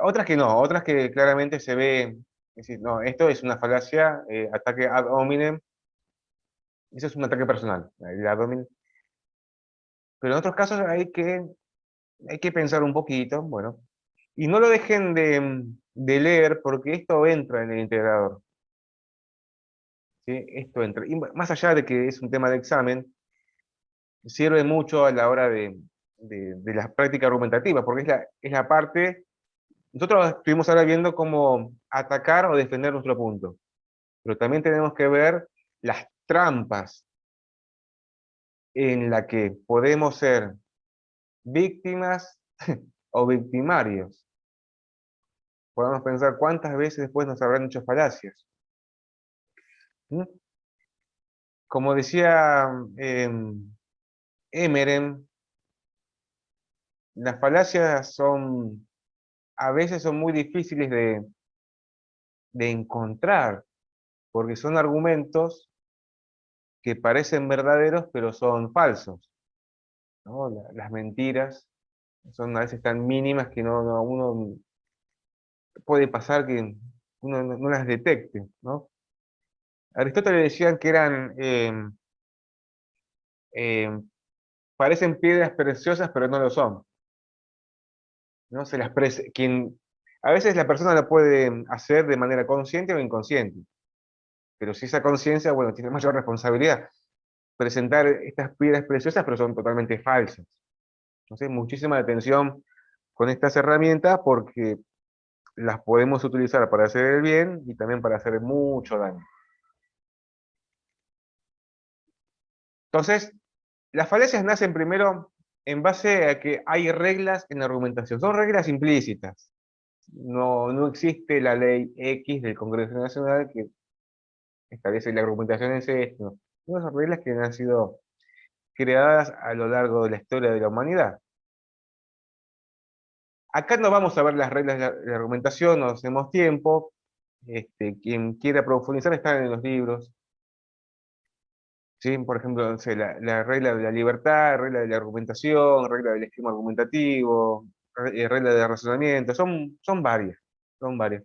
otras que no, otras que claramente se ve, es decir, no, esto es una falacia, ataque ad hominem, eso es un ataque personal, el ad hominem. Pero en otros casos hay que pensar un poquito, bueno, y no lo dejen de leer porque esto entra en el integrador. ¿Sí? Esto entra. Y más allá de que es un tema de examen, sirve mucho a la hora de la práctica argumentativa, porque es la parte. Nosotros estuvimos ahora viendo cómo atacar o defender nuestro punto, pero también tenemos que ver las trampas en las que podemos ser víctimas o victimarios. Podemos pensar cuántas veces después nos habrán hecho falacias. ¿Mm? Como decía Emeren, las falacias a veces son muy difíciles de encontrar, porque son argumentos que parecen verdaderos, pero son falsos, ¿no? Las mentiras son a veces tan mínimas que uno puede pasar que uno no las detecte, ¿no? Aristóteles decían que eh, parecen piedras preciosas, pero no lo son, ¿no? A veces la persona lo puede hacer de manera consciente o inconsciente, pero si esa conciencia, bueno, tiene mayor responsabilidad. presentar estas piedras preciosas, pero son totalmente falsas. Entonces, muchísima atención con estas herramientas porque las podemos utilizar para hacer el bien y también para hacer mucho daño. Entonces, las falacias nacen primero en base a que hay reglas en la argumentación. Son reglas implícitas. No existe la ley X del Congreso Nacional que establece la argumentación en esto. Son reglas que han sido creadas a lo largo de la historia de la humanidad. Acá no vamos a ver las reglas de la argumentación, no hacemos tiempo. Quien quiera profundizar está en los libros. ¿Sí? Por ejemplo, no sé, la regla de la libertad, regla de la argumentación, regla del esquema argumentativo, regla de razonamiento, son varias, son varias.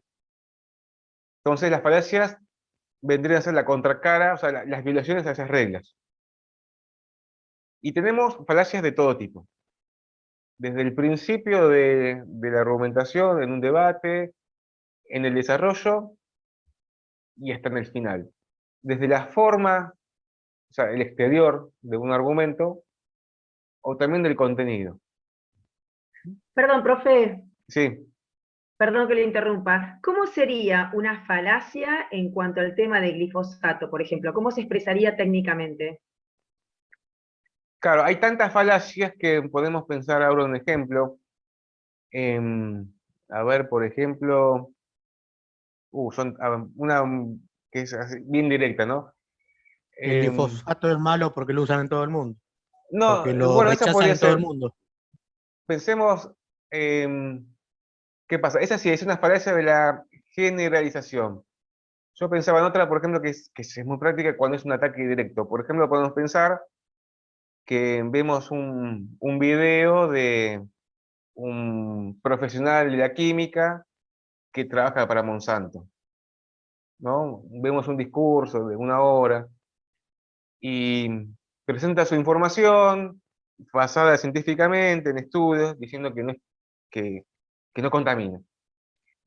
Entonces las falacias vendrían a ser la contracara, o sea, las violaciones a esas reglas. Y tenemos falacias de todo tipo. Desde el principio de la argumentación, en un debate, en el desarrollo y hasta en el final. Desde la forma, o sea, el exterior de un argumento, o también del contenido. Perdón, profe, Sí, perdón que le interrumpa. ¿Cómo sería una falacia en cuanto al tema de glifosato, por ejemplo? ¿Cómo se expresaría técnicamente? claro, hay tantas falacias que podemos pensar ahora un ejemplo. A ver, por ejemplo, una que es bien directa, ¿no? El Em, glifosato es malo porque lo usan en todo el mundo, no, porque lo bueno, esa rechazan podría en todo el ser. mundo. Pensemos, em, ¿qué pasa? Esa sí es una falacia de la generalización. Yo pensaba en otra, por ejemplo, que es muy práctica cuando es un ataque directo. Por ejemplo, podemos pensar que vemos un video de un profesional de la química que trabaja para Monsanto, ¿no? Vemos un discurso de una hora y presenta su información basada científicamente en estudios, diciendo que, que no contamina.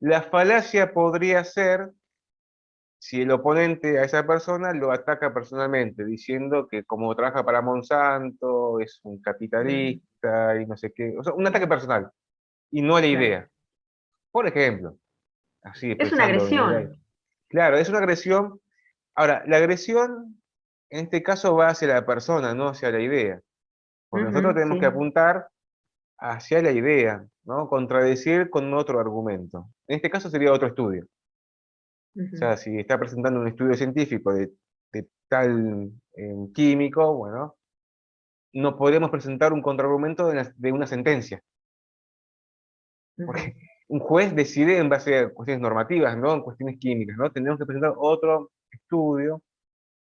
La falacia podría ser si el oponente a esa persona lo ataca personalmente, diciendo que como trabaja para Monsanto, es un capitalista y no sé qué. O sea, un ataque personal y no a la Claro. idea. Por ejemplo, así Es una pensando en el aire. agresión. Claro, es una agresión. Ahora, la agresión en este caso va hacia la persona, no hacia la idea. Porque nosotros Ujú, tenemos que sí. apuntar hacia la idea, ¿no? Contradecir con otro argumento. En este caso sería otro estudio. O Ujú, sea, si está presentando un estudio científico de tal químico, bueno, no podemos presentar un contraargumento de una sentencia. Porque ujú. un juez decide en base a cuestiones normativas, no en cuestiones químicas, ¿no? Tenemos que presentar otro estudio.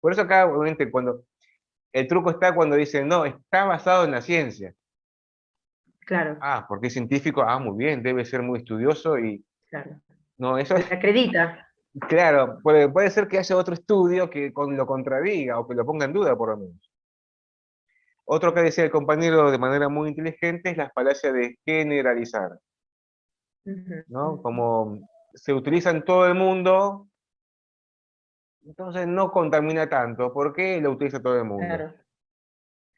Por eso acá, obviamente, cuando el truco está cuando dicen, no, está basado en la ciencia. Claro, Ah, porque es científico, ah, muy bien, debe ser muy estudioso y claro. no, eso Se es, le acredita. claro, puede ser que haya otro estudio que lo contradiga o que lo ponga en duda por lo menos. Otro que decía el compañero de manera muy inteligente es la falacia de generalizar, Ujú, ¿no? Como se utiliza en todo el mundo, entonces no contamina tanto, porque lo utiliza todo el mundo. claro.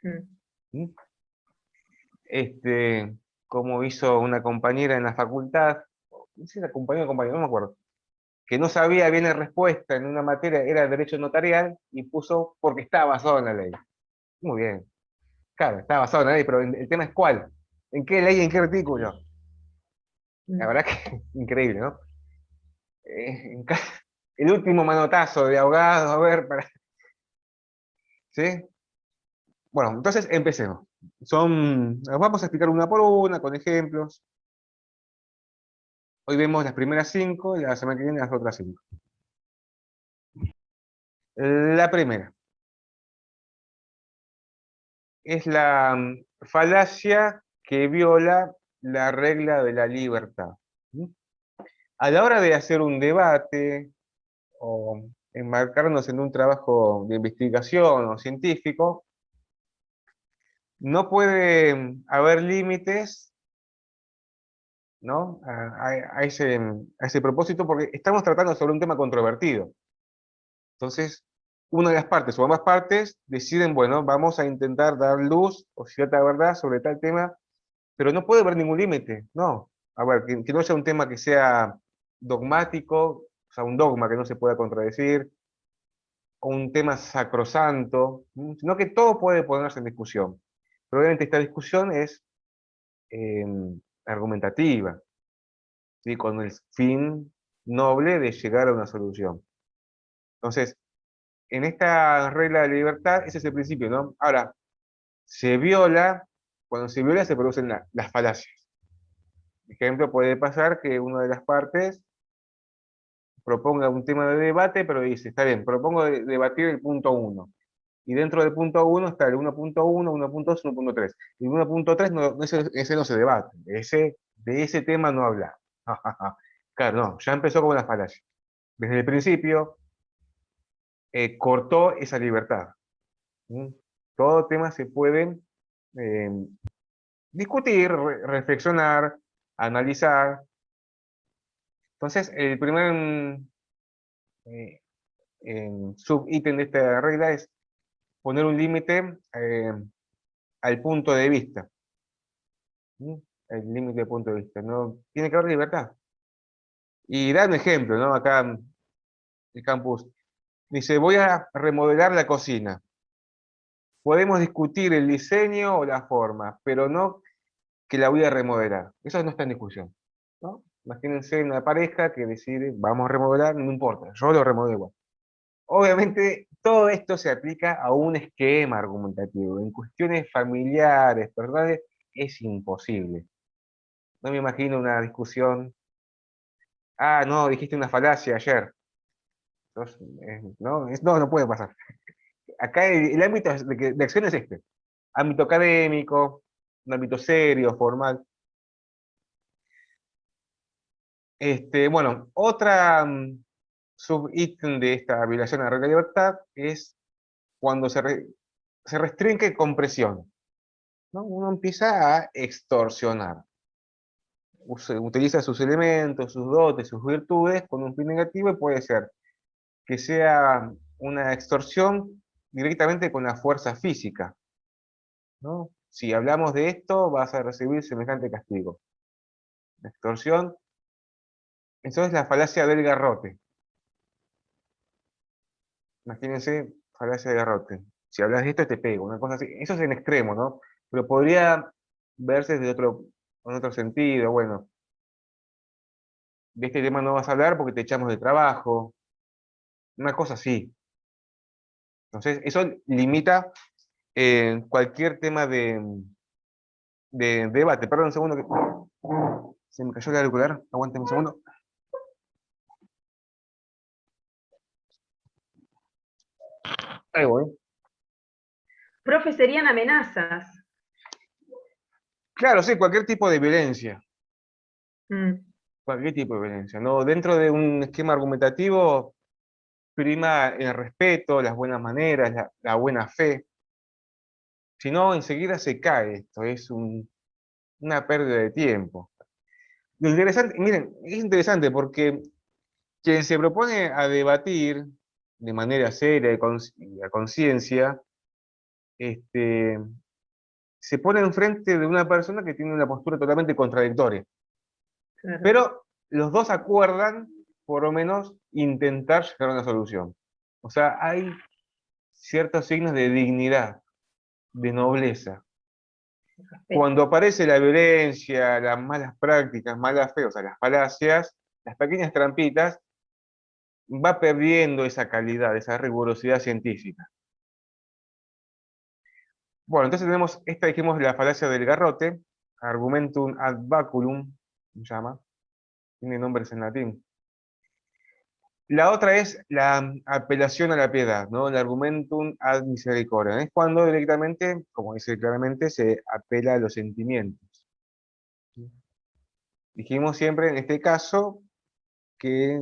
Mm. ¿Mm? Como hizo una compañera en la facultad, no sé si era compañera o compañero, no me acuerdo, que no sabía bien la respuesta en una materia, era derecho notarial, y puso porque está basado en la ley. Muy bien, claro, está basado en la ley, pero el tema es cuál, en qué ley, en qué artículo. La Mm. verdad que increíble, ¿no? En el último manotazo de abogado, a ver, ¿sí? Bueno, entonces empecemos. Vamos a explicar una por una, con ejemplos. Hoy vemos las primeras 5 y la semana que viene las otras 5. La primera es la falacia que viola la regla de la libertad. ¿Mm? A la hora de hacer un debate o enmarcarnos en un trabajo de investigación o científico, no puede haber límites, ¿no? a ese propósito, porque estamos tratando sobre un tema controvertido. Entonces, una de las partes o ambas partes deciden, bueno, vamos a intentar dar luz o cierta verdad sobre tal tema, pero no puede haber ningún límite, no. A ver, que no sea un tema que sea dogmático, o sea, un dogma que no se pueda contradecir, o un tema sacrosanto, sino que todo puede ponerse en discusión. Pero obviamente esta discusión es eh, argumentativa, ¿sí? Con el fin noble de llegar a una solución. Entonces, en esta regla de libertad, ese es el principio, ¿no? Ahora, se viola, cuando se viola se producen las falacias. Por ejemplo, puede pasar que una de las partes proponga un tema de debate, pero dice, está bien, propongo debatir el punto uno. Y dentro del punto uno está el 1.1, 1.2, 1.3. Y el 1.3 ese no se debate, de ese tema no habla. Claro, no, ya empezó con una falacia. Desde el principio cortó esa libertad. ¿Mm? Todo tema se puede eh, discutir, reflexionar, analizar. Entonces, el primer eh, subítem de esta regla es poner un límite al punto de vista. ¿Mm? El límite de punto de vista. No, tiene que haber libertad. Y da un ejemplo, ¿no? Acá en el campus. Dice, voy a remodelar la cocina. Podemos discutir el diseño o la forma, pero no que la voy a remodelar. Eso no está en discusión, ¿no? Imagínense una pareja que decide, vamos a remodelar, no importa, yo lo remodelo igual. Obviamente, todo esto se aplica a un esquema argumentativo. En cuestiones familiares, personales, es imposible. No me imagino una discusión. Ah, no, dijiste una falacia ayer. Entonces, no, no puede pasar. Acá el ámbito de acción es este. Ámbito académico, un ámbito serio, formal. Bueno, otra subítem de esta violación a la regla de libertad es cuando se restringe con presión, ¿no? Uno empieza a extorsionar. Utiliza sus elementos, sus dotes, sus virtudes con un fin negativo y puede ser que sea una extorsión directamente con la fuerza física, ¿no? Si hablamos de esto, vas a recibir semejante castigo. La extorsión, eso es la falacia del garrote. Imagínense, falacia del garrote. Si hablas de esto, te pego, una cosa así. Eso es en extremo, ¿no? Pero podría verse con otro sentido. Bueno, de este tema no vas a hablar porque te echamos de trabajo. Una cosa así. Entonces, eso limita cualquier tema de debate. Perdón un segundo que se me cayó el auricular. Aguántame un segundo. Ahí voy. Profe, serían amenazas. Claro, sí, cualquier tipo de violencia. Mm, Cualquier tipo de violencia, ¿no? Dentro de un esquema argumentativo prima el respeto, las buenas maneras, la buena fe. Si no, enseguida se cae esto, es una pérdida de tiempo. Lo interesante, miren, es interesante porque quien se propone a debatir de manera seria y a conciencia, este, se pone enfrente de una persona que tiene una postura totalmente contradictoria. claro. Pero los dos acuerdan, por lo menos, intentar llegar a una solución. O sea, hay ciertos signos de dignidad, de nobleza. Cuando aparece la violencia, las malas prácticas, mala fe, o sea, las falacias, las pequeñas trampitas, va perdiendo esa calidad, esa rigurosidad científica. Bueno, entonces tenemos, esta dijimos la falacia del garrote, argumentum ad baculum, se llama, tiene nombres en latín. La otra es la apelación a la piedad, ¿no? El argumentum ad misericordia. Es cuando directamente, como dice claramente, se apela a los sentimientos. Dijimos siempre en este caso que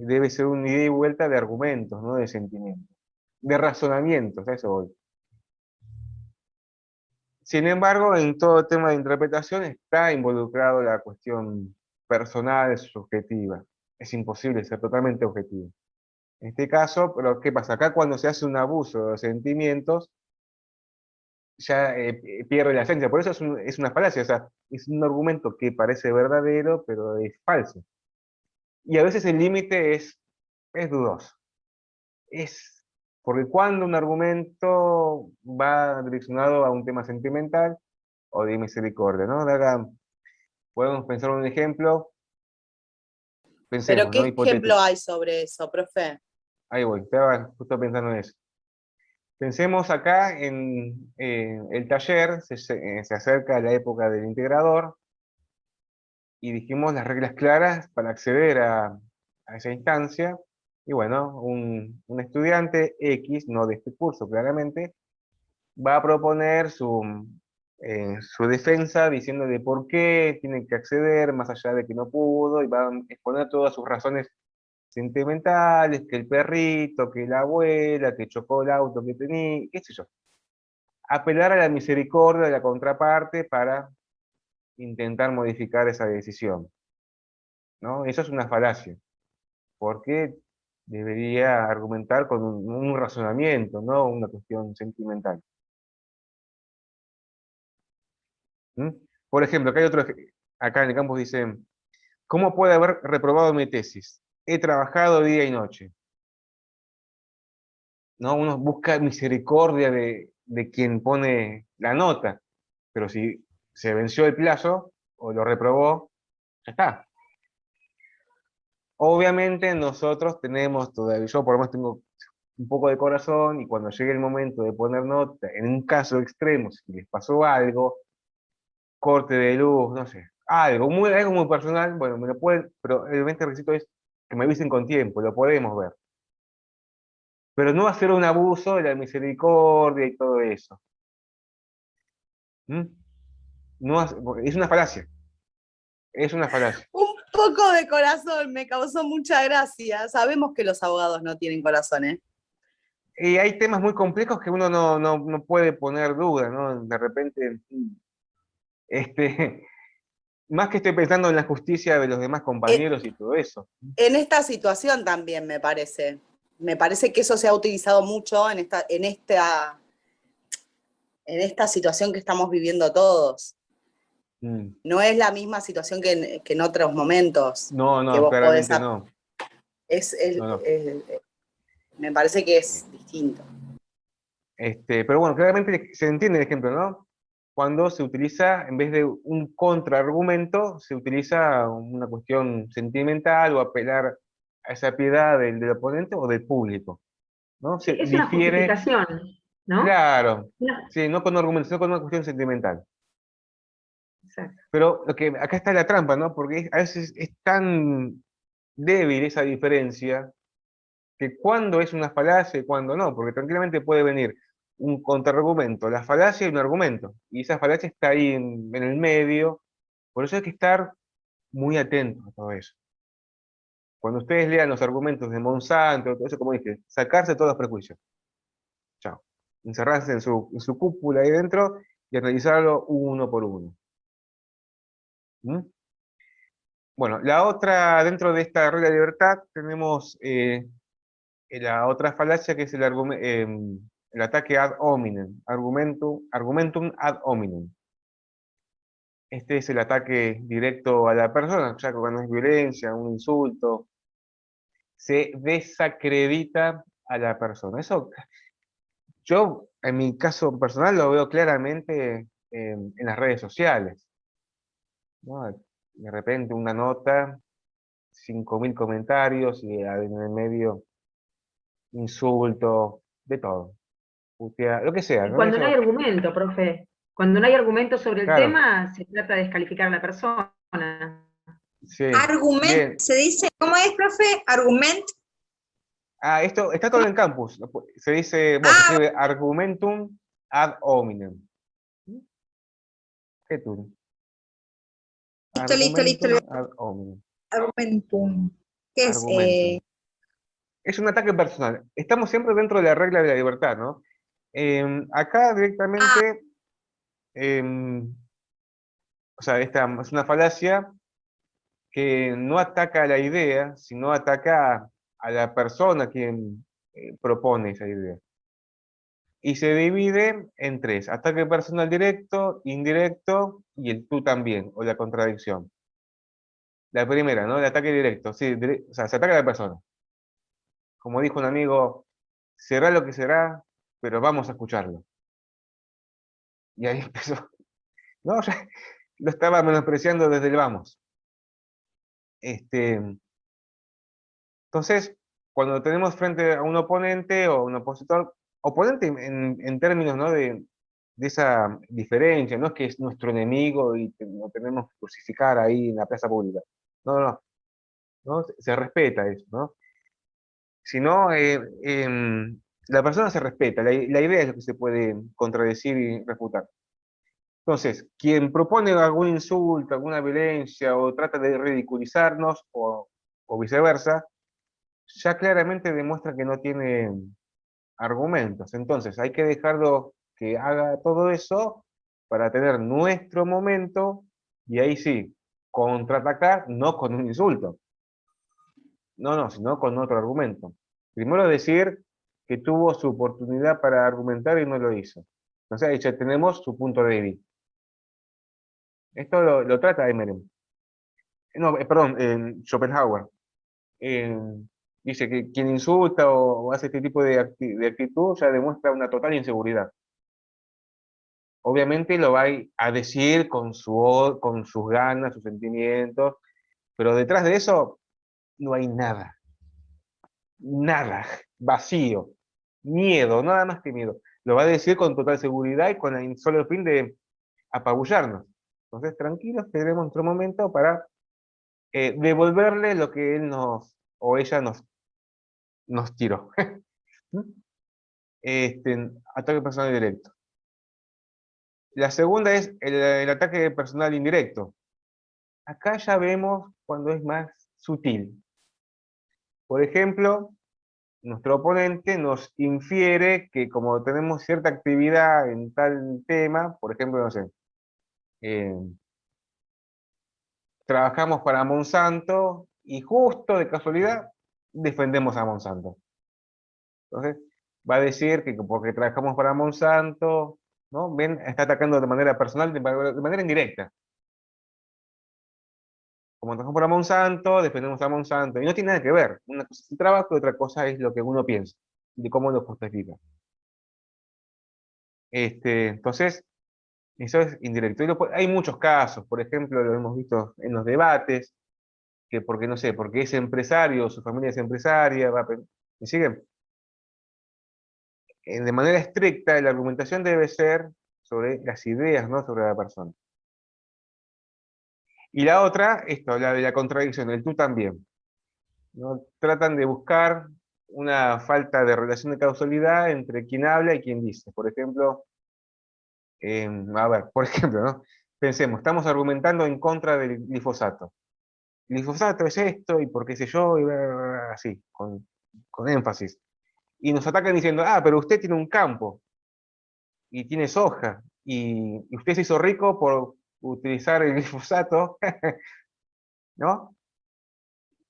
debe ser un ida y vuelta de argumentos, no de sentimientos, de razonamientos, a eso voy. Sin embargo, en todo tema de interpretación está involucrado la cuestión personal, subjetiva. Es imposible ser totalmente objetivo. En este caso, pero ¿qué pasa? Acá cuando se hace un abuso de los sentimientos, ya pierde la esencia. Por eso es una falacia, o sea, es un argumento que parece verdadero, pero es falso. Y a veces el límite es dudoso. Es porque cuando un argumento va direccionado a un tema sentimental o de misericordia, ¿no? Ahora podemos pensar un ejemplo, Pero pensemos, ¿no? ¿qué ejemplo Hipotético. hay sobre eso, profe? Ahí voy, estaba justo pensando en eso. Pensemos acá en el taller, se acerca la época del integrador y dijimos las reglas claras para acceder a esa instancia. Y bueno, un estudiante X, no de este curso claramente, va a proponer su defensa diciendo de por qué tiene que acceder, más allá de que no pudo, y va a exponer todas sus razones sentimentales, que el perrito, que la abuela, que chocó el auto que tenía, qué sé yo. Apelar a la misericordia de la contraparte para intentar modificar esa decisión, ¿no? Eso es una falacia, porque debería argumentar con un razonamiento, no una cuestión sentimental. ¿Mm? Por ejemplo, acá en el campus dice, ¿cómo puede haber reprobado mi tesis? He trabajado día y noche. ¿No? Uno busca misericordia de quien pone la nota, pero si se venció el plazo o lo reprobó, ya está. Obviamente nosotros tenemos todavía, yo por lo menos tengo un poco de corazón y cuando llegue el momento de poner nota, en un caso extremo, si les pasó algo, corte de luz, no sé, algo muy personal, bueno, me lo pueden, pero obviamente el requisito es que me avisen con tiempo, lo podemos ver. Pero no hacer un abuso de la misericordia y todo eso. ¿Mm? No es una falacia, es una falacia. Un poco de corazón, me causó mucha gracia. Sabemos que los abogados no tienen corazón, ¿eh? Y hay temas muy complejos que uno no puede poner duda, ¿no? De repente, este, más que estoy pensando en la justicia de los demás compañeros y todo eso. En esta situación también me parece. Me parece que eso se ha utilizado mucho en esta situación que estamos viviendo todos. Mm. No es la misma situación que en otros momentos No, que no, vos podés... claramente no. No, no. Me parece que es distinto. Pero bueno, claramente se entiende el ejemplo, ¿no? Cuando se utiliza, en vez de un contraargumento, se utiliza una cuestión sentimental o apelar a esa piedad del oponente o del público, ¿no? Sí, Se es una difiere, justificación, ¿no? claro, Una- sí, no con argumentos, sino con una cuestión sentimental. Exacto. Pero acá está la trampa, ¿no? Porque a veces es tan débil esa diferencia que cuando es una falacia y cuando no, porque tranquilamente puede venir un contraargumento, la falacia y un argumento, y esa falacia está ahí en el medio, por eso hay que estar muy atentos a todo eso. Cuando ustedes lean los argumentos de Monsanto, todo eso, como dije, sacarse todos los prejuicios. Chao. Encerrarse en su cúpula ahí dentro y analizarlo uno por uno. ¿Mm? Bueno, la otra, dentro de esta regla de libertad, tenemos la otra falacia que es el ataque ad hominem, argumentum ad hominem. Este es el ataque directo a la persona, ya que cuando es violencia, un insulto, se desacredita a la persona. Eso yo, en mi caso personal, lo veo claramente en las redes sociales, ¿no? De repente una nota, 5.000 comentarios y en el medio insulto, de todo. Lo que sea, Y ¿no? cuando no hay Eso, argumento, profe, cuando no hay argumento sobre el claro, tema, se trata de descalificar a la persona. sí, Argument, bien. se dice, ¿cómo es, profe? Argument. Esto está todo en campus. Se dice, bueno, se Ah, escribe argumentum ad hominem. ¿Qué tú? listo. Argumentum ad hominem. Argumentum. ¿Qué es? Argumentum. Es un ataque personal. Estamos siempre dentro de la regla de la libertad, ¿no? Acá Ah, directamente, em, o sea, esta es una falacia que no ataca a la idea, sino ataca a la persona quien propone esa idea. Y se divide en tres: ataque personal directo, indirecto y el tú también, o la contradicción. La primera, ¿no? El ataque directo, sí, o sea, se ataca a la persona. Como dijo un amigo, será lo que será, pero vamos a escucharlo. Y ahí empezó. No, ya lo estaba menospreciando desde el vamos. Entonces, cuando tenemos frente a un oponente o un opositor, oponente en términos, ¿no? de esa diferencia, no es que es nuestro enemigo y lo tenemos que crucificar ahí en la plaza pública. No, no, no, se respeta eso, ¿no? Sino, la persona se respeta, la idea es lo que se puede contradecir y refutar. Entonces, quien propone algún insulto, alguna violencia o trata de ridiculizarnos o viceversa, ya claramente demuestra que no tiene argumentos. Entonces, hay que dejarlo que haga todo eso para tener nuestro momento y ahí sí, contraatacar, no con un insulto. No, no, sino con otro argumento. Primero decir que tuvo su oportunidad para argumentar y no lo hizo. Entonces ahí ya tenemos su punto débil. Esto lo trata Eminem. No, perdón, Schopenhauer. Eh, Dice que quien insulta o hace este tipo de actitud ya demuestra una total inseguridad. Obviamente lo va a decir con con sus ganas, sus sentimientos, pero detrás de eso no hay nada. Nada. Vacío. Miedo, nada más que miedo. Lo va a decir con total seguridad y con el solo fin de apabullarnos. Entonces, tranquilos, tendremos nuestro momento para devolverle lo que él o ella nos tiró. Ataque personal directo. La segunda es el ataque personal indirecto. Acá ya vemos cuando es más sutil. Por ejemplo, nuestro oponente nos infiere que como tenemos cierta actividad en tal tema, por ejemplo, no sé, eh, trabajamos para Monsanto y justo de casualidad defendemos a Monsanto. Entonces, va a decir que porque trabajamos para Monsanto, ¿no? Ven, está atacando de manera personal, de manera indirecta. Como trabajamos para Monsanto, defendemos a Monsanto. Y no tiene nada que ver. Una cosa es el trabajo y otra cosa es lo que uno piensa, de cómo lo justifica. Entonces, eso es indirecto. Hay muchos casos, por ejemplo, lo hemos visto en los debates, que porque, no sé, porque es empresario, su familia es empresaria, ¿me siguen? De manera estricta, la argumentación debe ser sobre las ideas, no sobre la persona. Y la otra, la de la contradicción, el tú también. ¿No? Tratan de buscar una falta de relación de causalidad entre quien habla y quien dice. Por ejemplo, a ver, por ejemplo, ¿no? Pensemos, estamos argumentando en contra del glifosato. Glifosato es esto, y por qué sé yo, y bla, bla, bla, así, con énfasis. Y nos atacan diciendo, pero usted tiene un campo, y tiene soja, y usted se hizo rico por utilizar el glifosato, ¿no?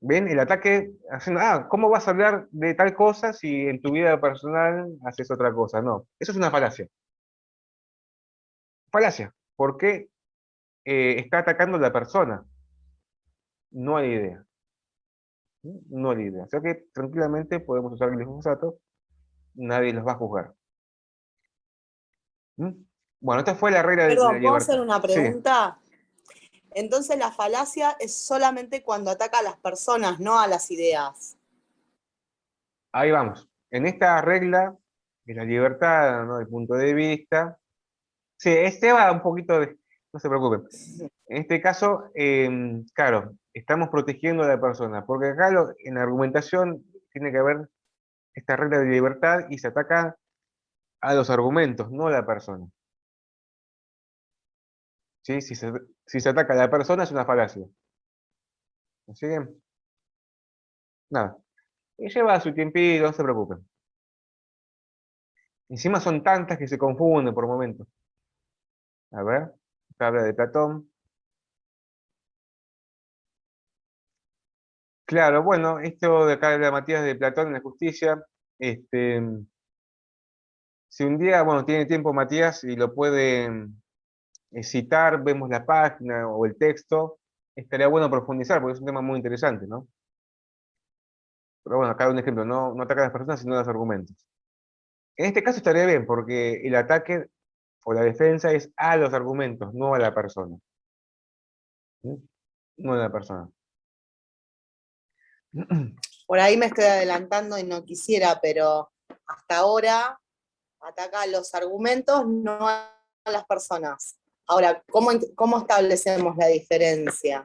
¿Ven? El ataque, haciendo, ¿cómo vas a hablar de tal cosa si en tu vida personal haces otra cosa? No, eso es una falacia. Falacia, porque está atacando a la persona, no a la idea. No a la idea. O sea que tranquilamente podemos usar el glifosato, nadie los va a juzgar. ¿Mm? Bueno, esta fue la regla de la Perdón, ¿puedo hacer libertad. una Sí, pregunta? Entonces la falacia es solamente cuando ataca a las personas, no a las ideas. ahí vamos. En esta regla de la libertad, ¿no? Del punto de vista, sí, este va un poquito de, no se preocupen. En este caso, claro, estamos protegiendo a la persona, porque acá en la argumentación tiene que haber esta regla de libertad y se ataca a los argumentos, no a la persona. ¿Sí? Si se ataca a la persona es una falacia. ¿Así que? Nada. Y lleva su tiempito, no se preocupen. Encima son tantas que se confunden por momentos. A ver, tabla de Platón. Claro, bueno, esto de acá de la Matías de Platón en la justicia, este, si un día, bueno, tiene tiempo Matías y lo puede citar, vemos la página o el texto, estaría bueno profundizar porque es un tema muy interesante, ¿no? Pero bueno, acá un ejemplo, no ataca a las personas, sino a los argumentos. En este caso estaría bien, porque el ataque o la defensa es a los argumentos, no a la persona. ¿Sí? No a la persona. Por ahí me estoy adelantando y no quisiera, pero hasta ahora ataca a los argumentos, no a las personas. Ahora, ¿cómo establecemos la diferencia?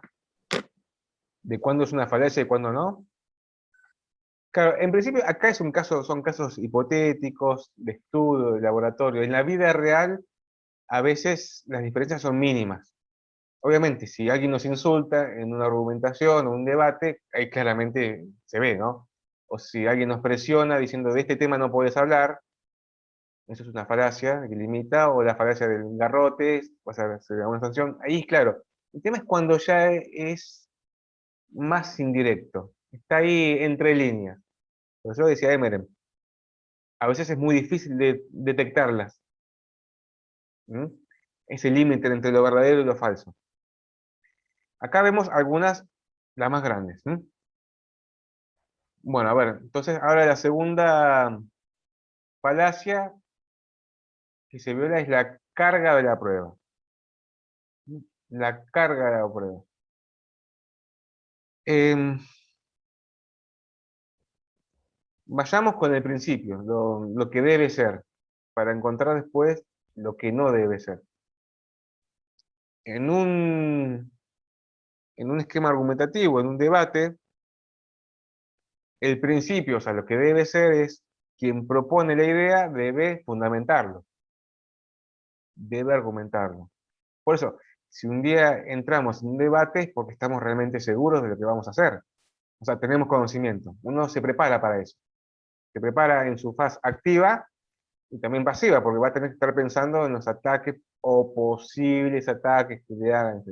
¿De cuándo es una falacia y cuándo no? Claro, en principio acá es un caso, son casos hipotéticos, de estudio, de laboratorio. En la vida real, a veces las diferencias son mínimas. Obviamente, si alguien nos insulta en una argumentación o un debate, ahí claramente se ve, ¿no? O si alguien nos presiona diciendo de este tema no podés hablar, eso es una falacia que limita, o la falacia del garrote, o sea, se da una sanción. Ahí, claro. El tema es cuando ya es más indirecto, está ahí entre líneas. Por eso decía Emeren, a veces es muy difícil de detectarlas. ¿Mm? Ese límite entre lo verdadero y lo falso. Acá vemos algunas, las más grandes. ¿Mm? Bueno, a ver, entonces ahora la segunda falacia que se viola es la carga de la prueba. ¿Mm? La carga de la prueba. Em, Vayamos con el principio, lo que debe ser, para encontrar después lo que no debe ser. En en un esquema argumentativo, en un debate, el principio, o sea, lo que debe ser es quien propone la idea debe fundamentarlo, debe argumentarlo. Por eso, si un día entramos en un debate es porque estamos realmente seguros de lo que vamos a hacer. O sea, tenemos conocimiento. Uno se prepara para eso. Se prepara en su fase activa y también pasiva, porque va a tener que estar pensando en los ataques o posibles ataques que le hagan.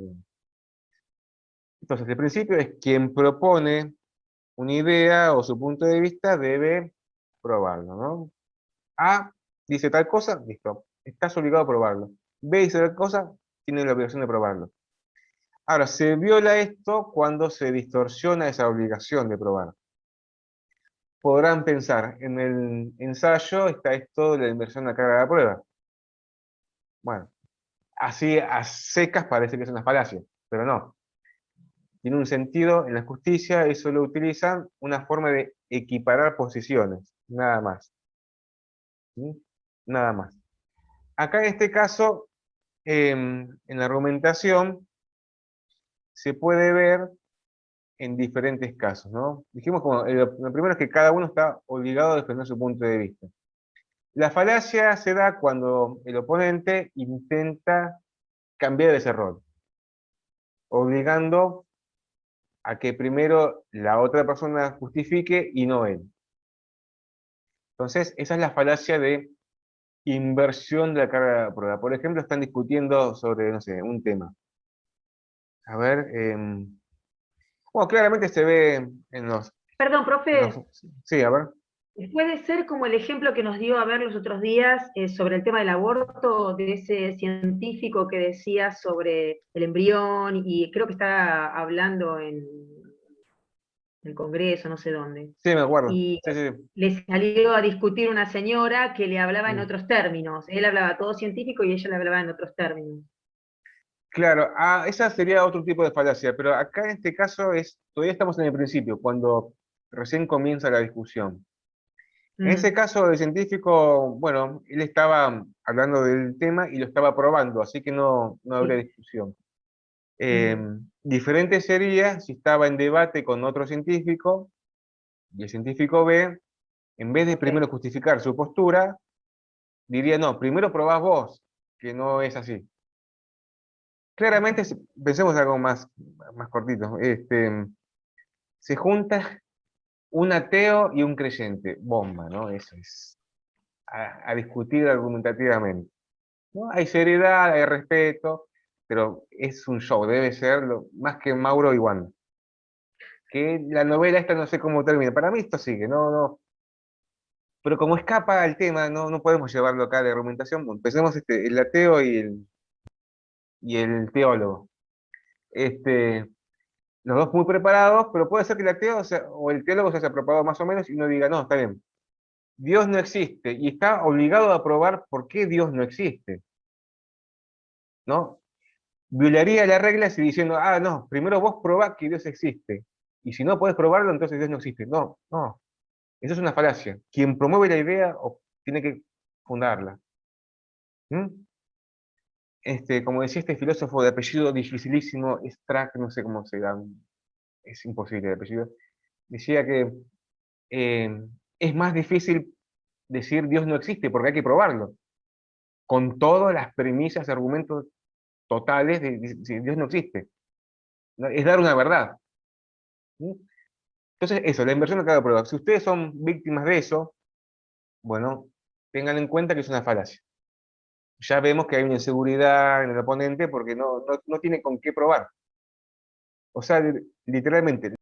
Entonces, el principio es quien propone una idea o su punto de vista debe probarlo, ¿no? A dice tal cosa, listo, estás obligado a probarlo. B dice tal cosa, tiene la obligación de probarlo. Ahora, se viola esto cuando se distorsiona esa obligación de probar. Podrán pensar, en el ensayo está esto de la inversión de la carga de la prueba. Bueno, así a secas parece que es una falacia, pero no. Tiene un sentido en la justicia, eso lo utilizan una forma de equiparar posiciones, nada más. ¿Sí? Nada más. Acá en este caso, en la argumentación, se puede ver en diferentes casos, ¿no? Dijimos como, lo primero es que cada uno está obligado a defender su punto de vista. La falacia se da cuando el oponente intenta cambiar ese rol, obligando a que primero la otra persona justifique y no él. Entonces, esa es la falacia de inversión de la carga de la prueba. Por ejemplo, están discutiendo sobre, no sé, un tema. A ver, bueno, claramente se ve en Perdón, profe, sí, a ver. puede ser como el ejemplo que nos dio a ver los otros días sobre el tema del aborto, de ese científico que decía sobre el embrión, y creo que está hablando en el Congreso, no sé dónde. Sí, me acuerdo. Y Sí, sí, sí. le salió a discutir una señora que le hablaba en Mm. otros términos. Él hablaba todo científico y ella le hablaba en otros términos. Claro, esa sería otro tipo de falacia, pero acá en este caso todavía estamos en el principio, cuando recién comienza la discusión. En ese Mm, caso, el científico, bueno, él estaba hablando del tema y lo estaba probando, así que no habría sí. discusión. Mm, Diferente sería si estaba en debate con otro científico y el científico B, en vez de ok. primero justificar su postura, diría, no, primero probás vos, que no es así. Claramente, pensemos algo más cortito. Se junta un ateo y un creyente. Bomba, ¿no? Eso es. A discutir argumentativamente. ¿No? Hay seriedad, hay respeto, pero es un show, debe ser más que Mauro y Wanda. que la novela esta no sé cómo termina. Para mí esto sigue, no. Pero como escapa al tema, no podemos llevarlo acá de argumentación. Bueno, empecemos el ateo y el teólogo. Este, los dos muy preparados, pero puede ser que el ateo o el teólogo se haya preparado más o menos y uno diga, no, está bien, Dios no existe, y está obligado a probar por qué Dios no existe, ¿no? Violaría la regla si diciendo, no, primero vos probá que Dios existe, y si no podés probarlo, entonces Dios no existe. No, eso es una falacia. Quien promueve la idea tiene que fundarla. ¿Mm? Como decía este filósofo de apellido dificilísimo, Strack, no sé cómo se llama, es imposible el apellido, decía que es más difícil decir Dios no existe porque hay que probarlo, con todas las premisas y argumentos totales de si Dios no existe. ¿No? Es dar una verdad. ¿Sí? Entonces, eso, la inversión de cada prueba. Si ustedes son víctimas de eso, bueno, tengan en cuenta que es una falacia. Ya vemos que hay una inseguridad en el oponente porque no tiene con qué probar. O sea, literalmente,